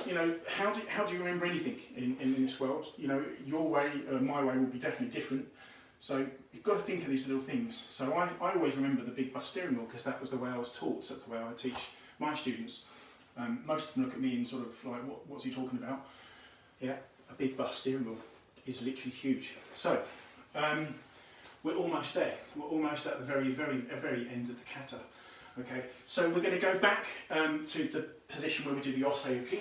You know, how do you remember anything in this world? You know, your way, my way will be definitely different. So you've got to think of these little things. So I always remember the big bus steering wheel because that was the way I was taught. So that's the way I teach my students. Most of them look at me and sort of like, what's he talking about? Yeah. a big bus steering wheel is literally huge. So we're almost there. We're almost at the very end of the kata. Okay, so we're going to go back to the position where we do the osei-uki.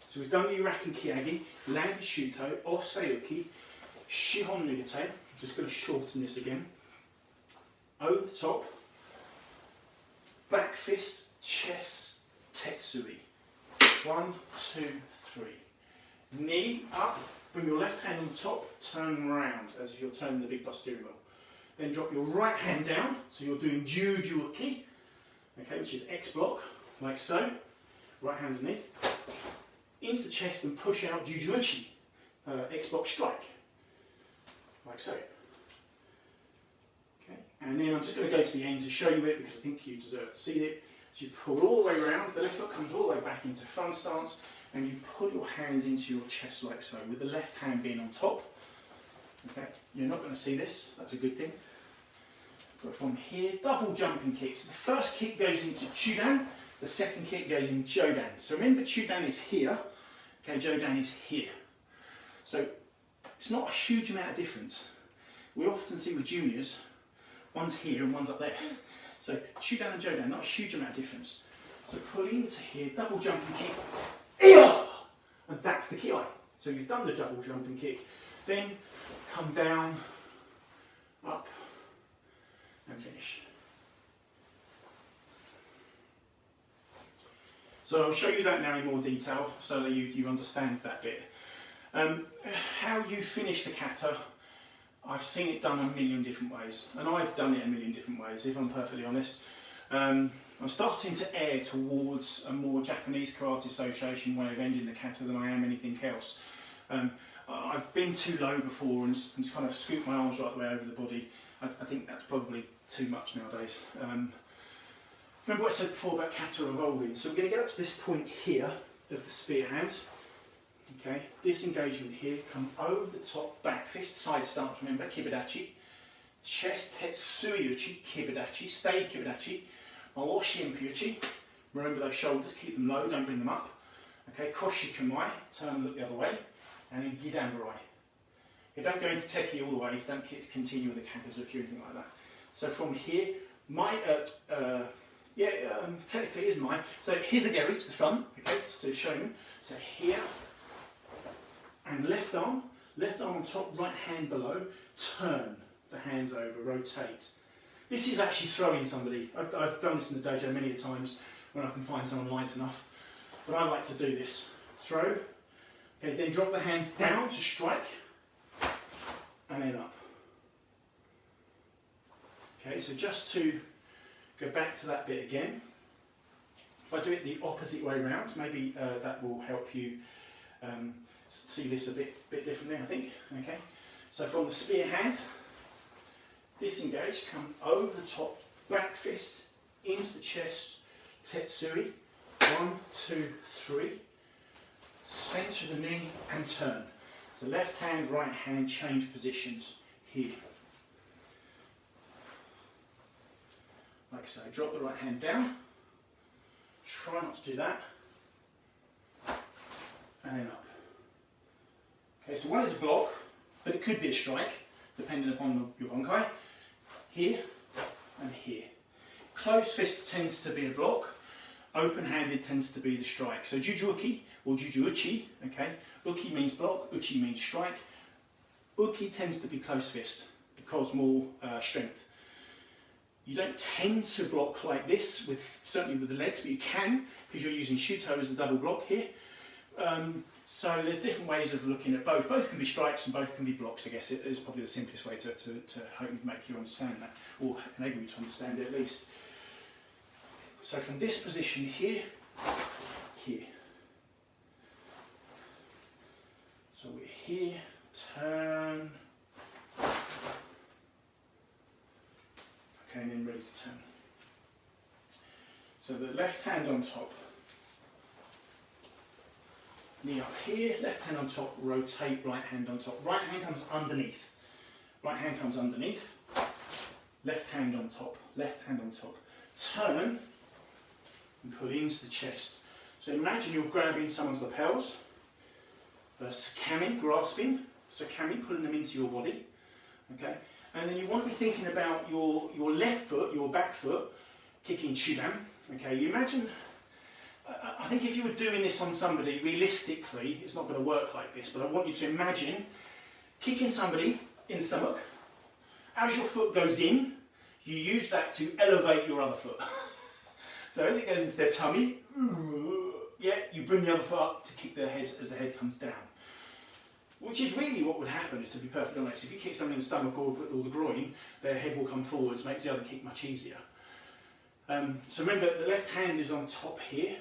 So we've done the uraken kiagi, landed shuto, osei-uki, shihon nugate. I'm just going to shorten this again. Over the top, back fist, chest, tetsui. 1, 2, 3. Knee up, bring your left hand on top, turn round as if you're turning the big bus steering wheel. Then drop your right hand down, so you're doing juju-uki, okay, which is X block, like so. Right hand underneath. Into the chest and push out juju-uchi, X block strike, like so. Okay, and then I'm just going to go to the end to show you it because I think you deserve to see it. So you pull all the way around, the left foot comes all the way back into front stance, and you pull your hands into your chest like so, with the left hand being on top. Okay, you're not going to see this, that's a good thing. Go from here, double jumping kicks. The first kick goes into Chudan, the second kick goes in Jodan. So remember, Chudan is here, okay, Jodan is here. So it's not a huge amount of difference. We often see with juniors, one's here and one's up there. So Chudan and Jodan, not a huge amount of difference. So pull into here, double jumping kick, and that's the kiai. So you've done the double jumping kick, then come down, up, and finish. So I'll show you that now in more detail so that you understand that bit. How you finish the kata, I've seen it done a million different ways, and I've done it a million different ways, if I'm perfectly honest. I'm starting to err towards a more Japanese Karate Association way of ending the kata than I am anything else. I've been too low before and kind of scooped my arms right the way over the body. I think that's probably too much nowadays. Remember what I said before about kata evolving? So we're going to get up to this point here of the spear hand. Okay, disengagement here, come over the top, back fist, side stance, remember, kibidachi. Chest, tetsui-uchi, kibidachi, stay kibidachi. Mawashi and pyuchi, remember those shoulders, keep them low, don't bring them up. Okay, koshi kamai, turn and look the other way. And then gidanbarai. You don't go into teki all the way, don't continue with the kakazuki or anything like that. So from here, technically is mine. So hizageri to the front, okay, so shonen. So here, and left arm on top, right hand below, turn the hands over, rotate. This is actually throwing somebody. I've done this in the dojo many a times when I can find someone light enough. But I like to do this. Throw, okay, then drop the hands down to strike, and then up. Okay, so just to go back to that bit again, if I do it the opposite way around, maybe that will help you see this a bit differently, I think. Okay, so from the spear hand, disengage, come over the top, back fist, into the chest, tetsui, 1, 2, 3, centre the knee and turn. So left hand, right hand, change positions here. Like so, drop the right hand down, try not to do that, and then up. Okay, so one is a block, but it could be a strike, depending upon your bonkai. Here and here. Closed fist tends to be a block, open-handed tends to be the strike. So juju-uki or juju-uchi, okay, uki means block, uchi means strike. Uki tends to be closed fist because more strength. You don't tend to block like this, certainly with the legs, but you can because you're using shuto as the double block here. So there's different ways of looking at both. Both can be strikes and both can be blocks, I guess. It is probably the simplest way to hope make you understand that, or enable you to understand it at least. So from this position here, here. So we're here, turn. Okay, and then ready to turn. So the left hand on top. Knee up here, left hand on top, rotate, right hand on top. Right hand comes underneath. Right hand comes underneath. Left hand on top, left hand on top. Turn and pull into the chest. So imagine you're grabbing someone's lapels sakami, grasping, sakami, pulling them into your body, okay? And then you want to be thinking about your left foot, your back foot, kicking chudan, okay? You imagine, I think if you were doing this on somebody, realistically, it's not going to work like this, but I want you to imagine kicking somebody in the stomach. As your foot goes in, you use that to elevate your other foot. So as it goes into their tummy, yeah, you bring the other foot up to kick their head as the head comes down. Which is really what would happen, is to be perfectly honest. If you kick somebody in the stomach or the groin, their head will come forwards, makes the other kick much easier. So remember, the left hand is on top here.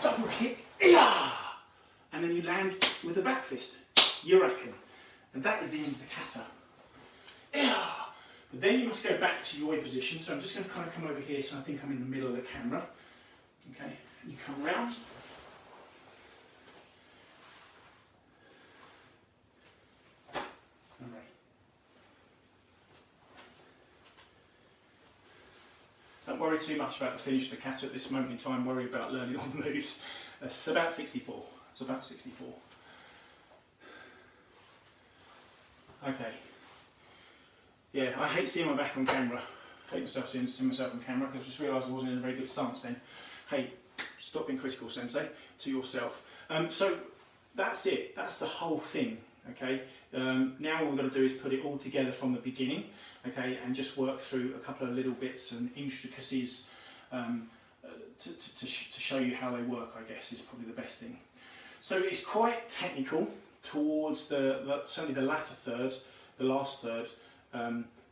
Double kick, and then you land with the back fist, yurakan. And that is the end of the kata. But then you must go back to your position. So I'm just going to kind of come over here so I think I'm in the middle of the camera. Okay, and you come round. Don't worry too much about the finish of the kata at this moment in time, worry about learning all the moves. It's about 64. It's about 64. Okay. Yeah, I hate seeing my back on camera. I hate myself seeing myself on camera because I just realised I wasn't in a very good stance then. Hey, stop being critical, Sensei, to yourself. So that's it. That's the whole thing. Okay. Now what we're going to do is put it all together from the beginning. Okay, and just work through a couple of little bits and intricacies to show you how they work, I guess, is probably the best thing. So it's quite technical towards certainly the latter third, the last third,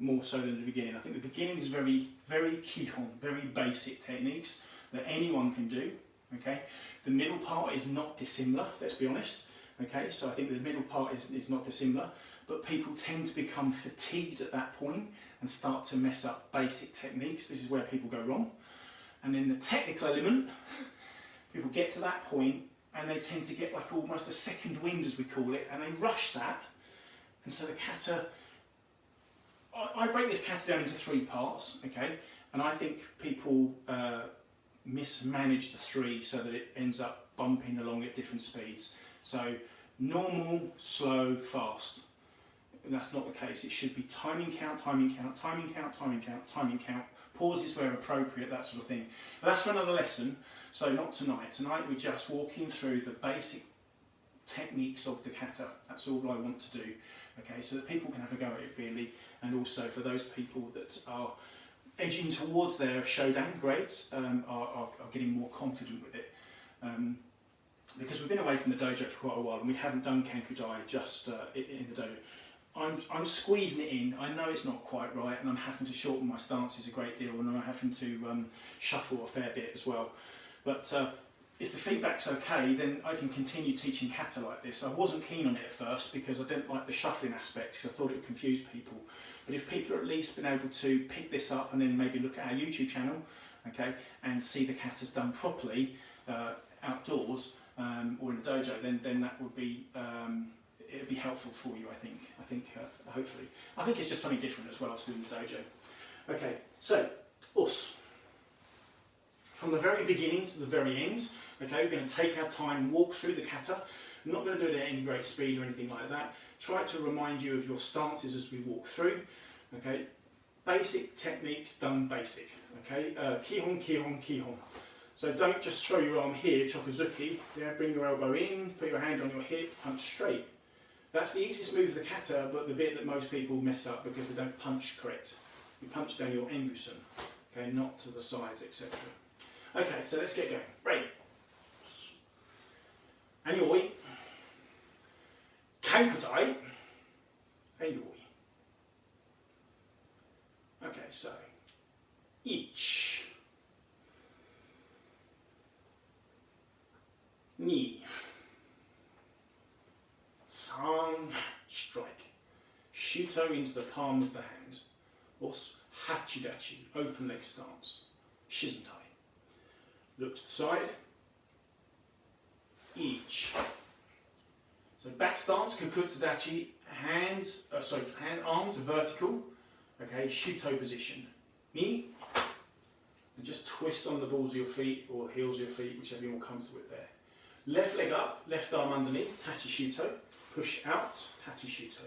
more so than the beginning. I think the beginning is very, very kihon, very basic techniques that anyone can do. Okay, the middle part is not dissimilar, let's be honest. Okay, so I think the middle part is not dissimilar, but people tend to become fatigued at that point and start to mess up basic techniques. This is where people go wrong. And then the technical element, people get to that point and they tend to get like almost a second wind, as we call it, and they rush that. And so the kata, I break this kata down into 3 parts, okay? And I think people mismanage the 3 so that it ends up bumping along at different speeds. So normal, slow, fast. And that's not the case. It should be timing count, timing count, timing count, timing count, timing count, pauses where appropriate, that sort of thing. But that's for another lesson, so not tonight. Tonight we're just walking through the basic techniques of the kata. That's all I want to do. Okay, so that people can have a go at it really, and also for those people that are edging towards their Shodan grades, are getting more confident with it. Because we've been away from the dojo for quite a while and we haven't done Kanku Dai just in the dojo. I'm squeezing it in. I know it's not quite right and I'm having to shorten my stances a great deal and I'm having to shuffle a fair bit as well. But if the feedback's okay, then I can continue teaching kata like this. I wasn't keen on it at first because I didn't like the shuffling aspect because I thought it would confuse people. But if people have at least been able to pick this up and then maybe look at our YouTube channel, okay, and see the katas done properly outdoors or in the dojo, then that would be it'd be helpful for you, I think. Hopefully. I think it's just something different as well to do in the dojo. Okay, so us. From the very beginning to the very end, okay, we're going to take our time, walk through the kata. I'm not going to do it at any great speed or anything like that. Try to remind you of your stances as we walk through. Okay, basic techniques done basic. Okay, kihon, kihon, kihon. So don't just throw your arm here, chokuzuki. Yeah, bring your elbow in, put your hand on your hip, punch straight. That's the easiest move of the kata, but the bit that most people mess up because they don't punch correct. You punch down your enbusen, okay, not to the sides, etc. Okay, so let's get going. Ready? Anyoi. Kanku Dai. Anyoi. Okay, so each. Ni. San. Strike. Shuto into the palm of the hand. Os. Hachidachi. Open leg stance. Shizentai. Look to the side. Each. So back stance, Kakutsadachi, arms are vertical. Okay, Shuto position. Knee. And just twist on the balls of your feet or heels of your feet, whichever you're more comfortable with there. Left leg up, left arm underneath, tachi shuto, push out, tachi shuto.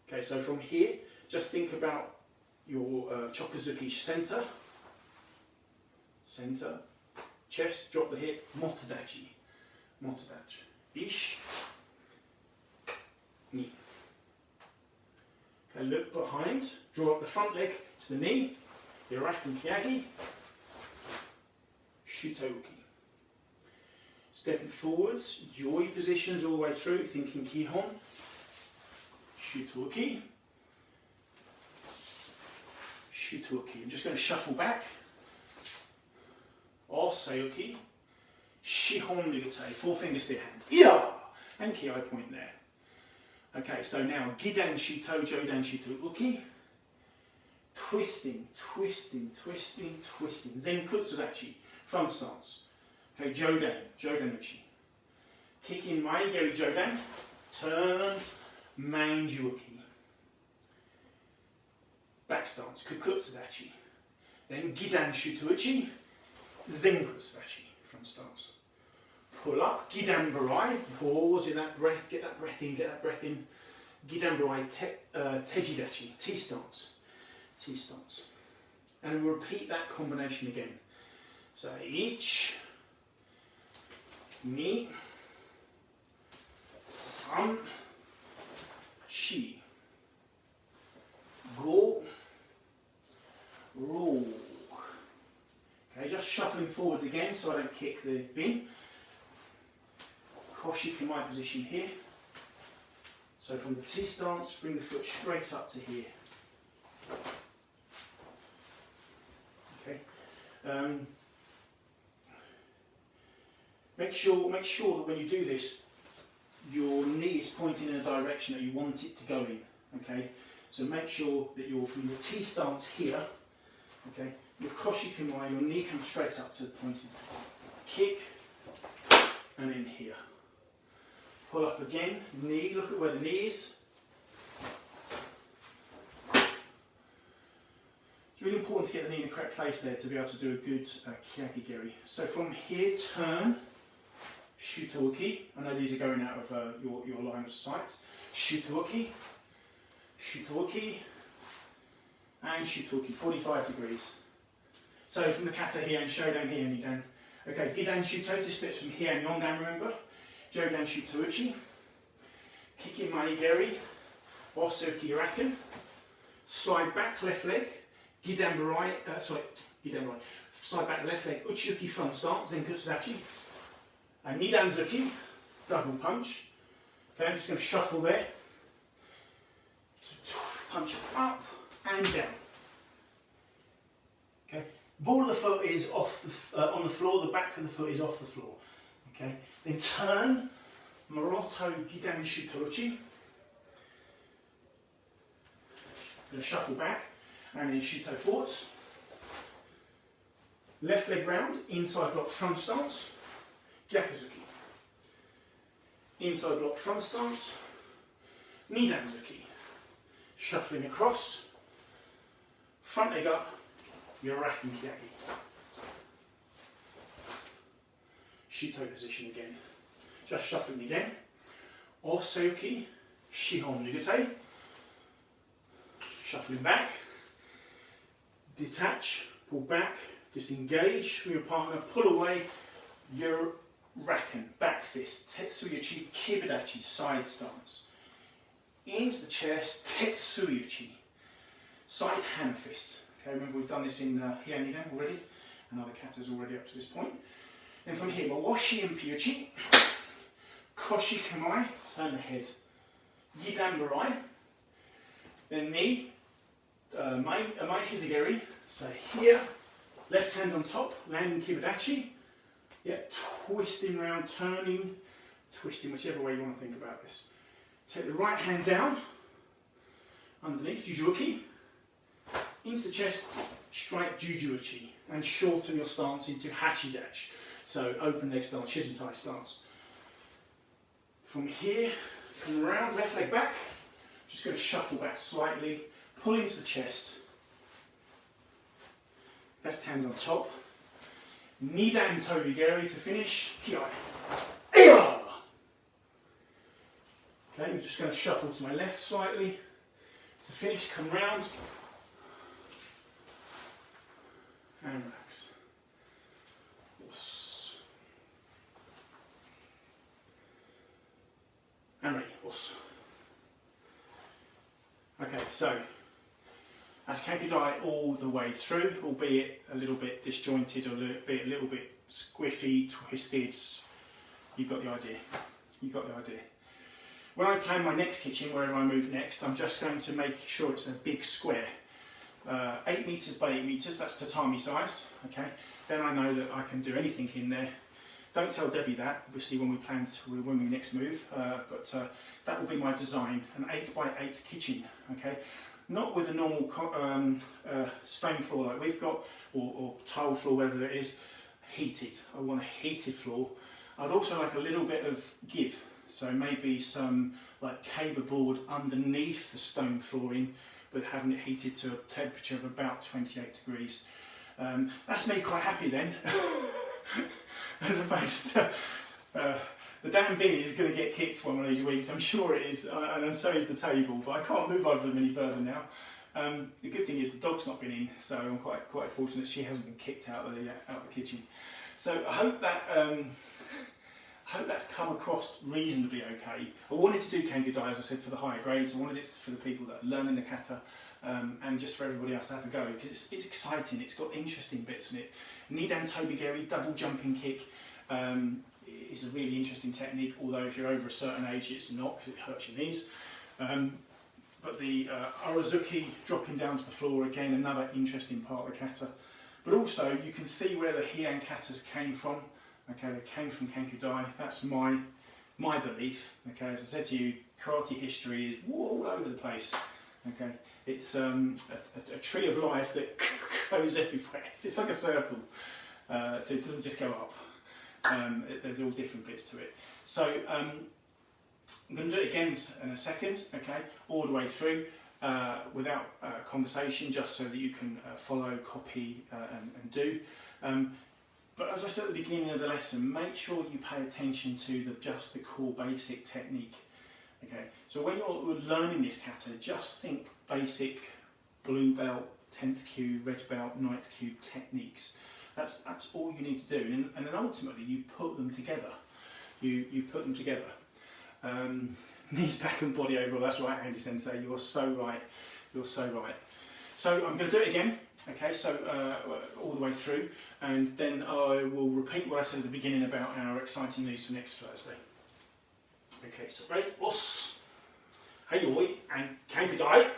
Okay, so from here, just think about your chokuzuki center, chest, drop the hip, motodachi, ish, ni. Okay, look behind, draw up the front leg to the knee, Iraken Kyagi, Shutoki. Stepping forwards, joy positions all the way through, thinking Kihon, Shutoki, I'm just going to shuffle back, Osayuki, Shihon Nugate, 4-finger spear hand, yeah, and Ki point there. Okay, so now Gidan Shuto, Jodan Shuto Uki, twisting, Zenkutsudachi, front stance. Okay, Jodan Uchi. Kick in Mai, Geri Jodan, turn, Manjuki. Back stance, Kukutsudachi. Then Gidan Shuto Uchi, Zenkutsudachi, front stance. Pull up, Gidan Barai, pause in that breath, get that breath in, Gidan Barai, Tejidachi, T stance. And we'll repeat that combination again. So each, ni, san, shi, go, ro. Okay, just shuffling forwards again so I don't kick the bin. Koshi in my position here. So from the T stance, bring the foot straight up to here. Okay. Make sure that when you do this, your knee is pointing in a direction that you want it to go in. Okay. So make sure that you're from the T stance here. Okay. Your koshi kumai, your knee comes straight up to the pointing. Kick, and in here. Pull up again, knee, look at where the knee is. It's really important to get the knee in the correct place there to be able to do a good Kyagi Geri. So from here, turn, Shutoki. I know these are going out of your line of sight. Shutoki, and Shutoki, 45 degrees. So from the kata here and Shodan here and Nidan. Okay, Gidan Shuto, this bit's from here and Yondan, remember? Jodan Shuto Uchi, Kiki Mai Geri, Osoki Iraken, slide back left leg, Gidan Barai, slide back left leg, Uchiuki front stance, Zenkutsudachi, and Nidan Zuki, double punch. Okay, I'm just going to shuffle there, so punch up and down. Okay, ball of the foot is off on the floor, the back of the foot is off the floor. Okay, then turn, Maroto Gidan Shutochi. Going to shuffle back and then Shuto forwards. Left leg round, inside block front stance, Gyakuzuki. Inside block front stance, Nidanzuki. Shuffling across, front leg up, Yorakin Kyagi. Shuto position again. Just shuffling again. Osoki, Shihon Nugate. Shuffling back. Detach, pull back, disengage from your partner, pull away, Yoraken, back fist, Tetsuyuchi, Kibidachi, side stance. Into the chest, Tetsuyuchi, side hammer fist. Okay, remember we've done this in Hyanidan already, and other katas already up to this point. Then from here, Mawashi and Pyuchi, Koshi Kamai, turn the head, Yidan Barai, then knee, Mai Hizigeri, so here, left hand on top, landing Kibidachi, yeah, twisting round, turning, twisting, whichever way you want to think about this. Take the right hand down, underneath, Jujuki, into the chest, strike Jujuichi, and shorten your stance into Hachidachi. So open leg stance, Shizentai stance. From here, come around, left leg back, just going to shuffle back slightly, pull into the chest, left hand on top, Nidan Tobigiri to finish. Kiai. Okay, I'm just going to shuffle to my left slightly. To finish, come round. And relax. And ready. Okay, so that's Kanku Dai all the way through, albeit a little bit disjointed, or a little bit squiffy, twisted. You've got the idea. You've got the idea. When I plan my next kitchen, wherever I move next, I'm just going to make sure it's a big square. 8 metres by 8 metres, that's tatami size, okay? Then I know that I can do anything in there. Don't tell Debbie that, obviously, when we next move, but that will be my design, an 8 by 8 kitchen, okay? Not with a normal stone floor like we've got, or tile floor, whatever it is, heated. I want a heated floor. I'd also like a little bit of give, so maybe some like caber board underneath the stone flooring, but having it heated to a temperature of about 28 degrees. That's me quite happy then. As opposed to the damn bin is going to get kicked one of these weeks, I'm sure it is, and so is the table, but I can't move over them any further now. The good thing is the dog's not been in, so I'm quite fortunate she hasn't been kicked out of the kitchen. So I hope that's come across reasonably okay. I wanted to do Kanku Dai, as I said, for the higher grades. I wanted it for the people that are learning the kata, and just for everybody else to have a go, because it's exciting, it's got interesting bits in it. Nidan Tobigiri, double jumping kick, is a really interesting technique, although if you're over a certain age it's not, because it hurts your knees. But the Urazuki, dropping down to the floor, again another interesting part of the kata. But also you can see where the Heian katas came from. Okay, they came from Kanku Dai. That's my belief. Okay, as I said to you, karate history is all over the place. Okay, it's a tree of life that goes everywhere. It's like a circle, so it doesn't just go up. There's all different bits to it. So I'm going to do it again in a second. Okay, all the way through without conversation, just so that you can follow, copy, and do. But as I said at the beginning of the lesson, make sure you pay attention to just the core basic technique. Okay, so when you're learning this kata, just think basic blue belt, 10th kyu, red belt, 9th kyu techniques. That's all you need to do, and then ultimately you put them together. You put them together. Knees back and body over. That's right, Andy Sensei. You're so right. You're so right. So I'm going to do it again. Okay, so all the way through, and then I will repeat what I said at the beginning about our exciting news for next Thursday. Okay, so ready? Os, Hayoi, and Kanku Dai.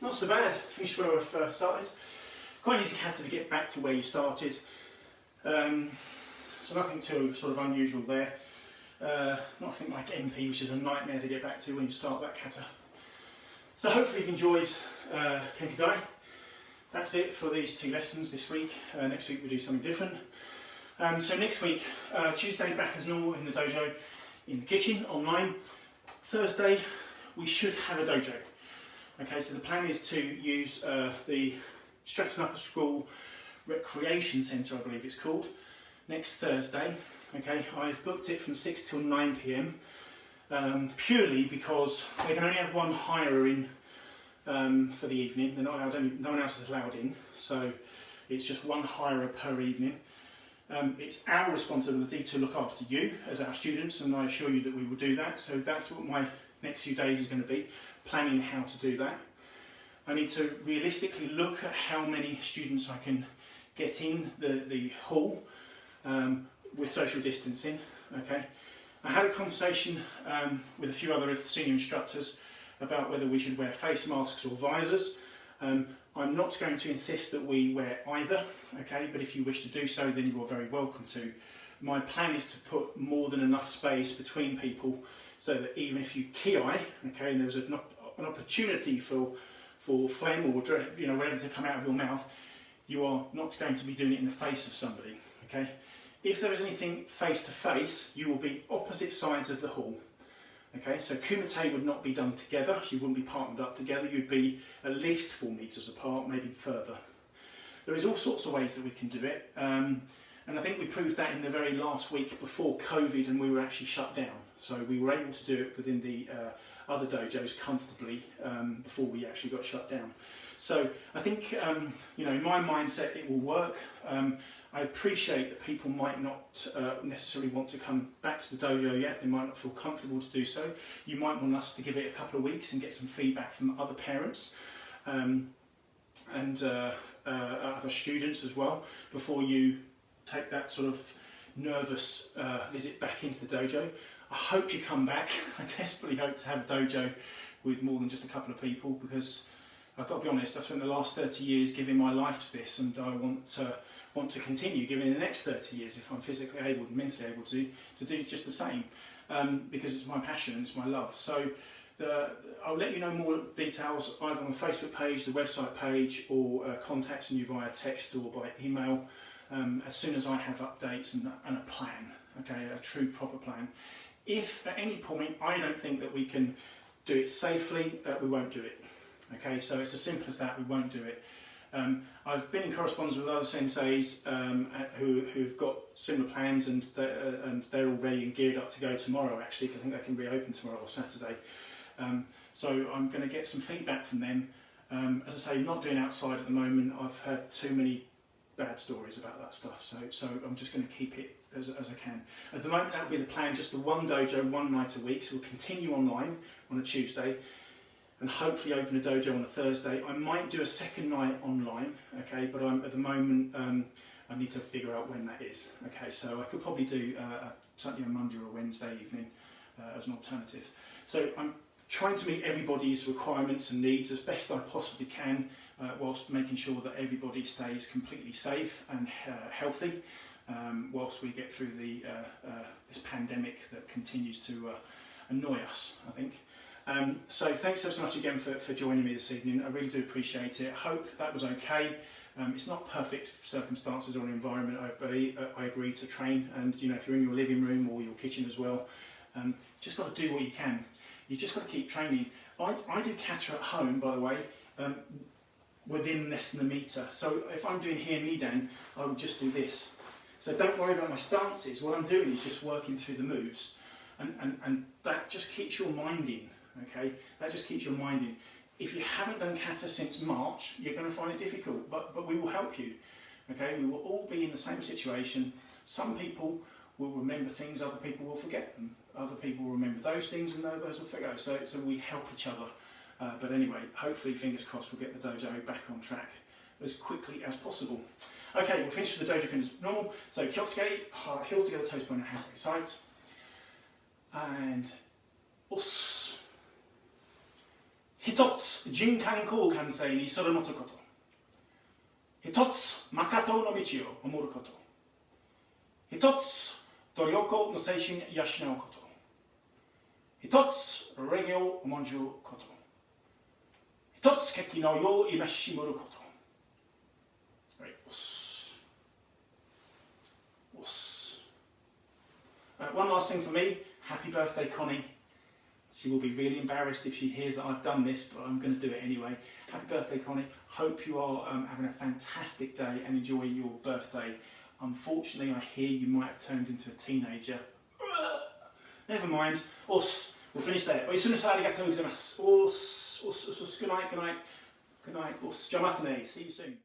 Not so bad. Finished where I first started. Quite an easy kata to get back to where you started. So nothing too sort of unusual there. Nothing like MP, which is a nightmare to get back to when you start that kata. So hopefully you've enjoyed Kanku Dai. That's it for these 2 lessons this week. Next week we'll do something different. So next week, Tuesday back as normal in the dojo, in the kitchen, online. Thursday we should have a dojo. Okay, so the plan is to use the Stratton Upper School Recreation Centre, I believe it's called, next Thursday. Okay, I've booked it from 6 till 9 p.m. Purely because they can only have one hirer in for the evening. They're not allowed, no one else is allowed in, so it's just one hirer per evening. It's our responsibility to look after you as our students, and I assure you that we will do that. So that's what my next few days is going to be, planning how to do that. I need to realistically look at how many students I can get in the hall with social distancing. Okay, I had a conversation with a few other senior instructors about whether we should wear face masks or visors. I'm not going to insist that we wear either, okay, but if you wish to do so, then you are very welcome to. My plan is to put more than enough space between people so that even if you ki-eye, okay, and there's an opportunity for phlegm or whatever to come out of your mouth, you are not going to be doing it in the face of somebody, okay? If there is anything face to face, you will be opposite sides of the hall. Okay, so kumite would not be done together, you wouldn't be partnered up together, you'd be at least 4 metres apart, maybe further. There is all sorts of ways that we can do it, and I think we proved that in the very last week before COVID and we were actually shut down. So we were able to do it within the other dojos comfortably before we actually got shut down. So I think, in my mindset it will work. I appreciate that people might not necessarily want to come back to the dojo yet, they might not feel comfortable to do so. You might want us to give it a couple of weeks and get some feedback from other parents and other students as well before you take that sort of nervous visit back into the dojo. I hope you come back. I desperately hope to have a dojo with more than just a couple of people, because I've got to be honest, I've spent the last 30 years giving my life to this, and I want to continue giving in the next 30 years if I'm physically able and mentally able to do just the same, because it's my passion and it's my love. So I'll let you know more details either on the Facebook page, the website page, or contacting you via text or by email as soon as I have updates and a plan, okay, a true proper plan. If at any point I don't think that we can do it safely, we won't do it. Okay, so it's as simple as that, we won't do it. I've been in correspondence with other senseis who've got similar plans, and they're all ready and geared up to go tomorrow actually, because I think they can reopen tomorrow or Saturday. So I'm going to get some feedback from them. As I say, not doing outside at the moment. I've heard too many bad stories about that stuff, so I'm just going to keep it as I can. At the moment that will be the plan, just the one dojo, one night a week, so we'll continue online on a Tuesday and hopefully open a dojo on a Thursday. I might do a second night online, okay, but at the moment I need to figure out when that is. Okay, so I could probably do something on Monday or a Wednesday evening as an alternative. So I'm trying to meet everybody's requirements and needs as best I possibly can, whilst making sure that everybody stays completely safe and healthy, whilst we get through this pandemic that continues to annoy us, I think. So thanks so much again for joining me this evening. I really do appreciate it. I hope that was okay. It's not perfect circumstances or an environment, I agree, to train, and if you're in your living room or your kitchen as well, just got to do what you can. You just got to keep training. I do kata at home, by the way, within less than a metre. So if I'm doing here nidan, I would just do this. So don't worry about my stances. What I'm doing is just working through the moves, and that just keeps your mind in. Okay, that just keeps your mind in. If you haven't done kata since March, you're going to find it difficult, but we will help you. Okay, we will all be in the same situation. Some people will remember things, other people will forget them. Other people will remember those things, and those will forget. So we help each other. But anyway, hopefully, fingers crossed, we'll get the dojo back on track as quickly as possible. Okay, we'll finish with the dojo as normal. So kyotsuke, heels together, toes pointing, hands to the sides, and os. 一つ人間交換性にそれもとこと。一つマカトの道を守ること。一つ努力の精神養うこと。一つ礼儀を重んじること。Totsukeki no yo imashimoru koto. Right, os. Os. One last thing for me. Happy birthday, Connie. She will be really embarrassed if she hears that I've done this, but I'm going to do it anyway. Happy birthday, Connie. Hope you are having a fantastic day and enjoy your birthday. Unfortunately, I hear you might have turned into a teenager. Never mind. Os. We'll finish there. Good night, good night. Good night. Os. Jamatane. See you soon.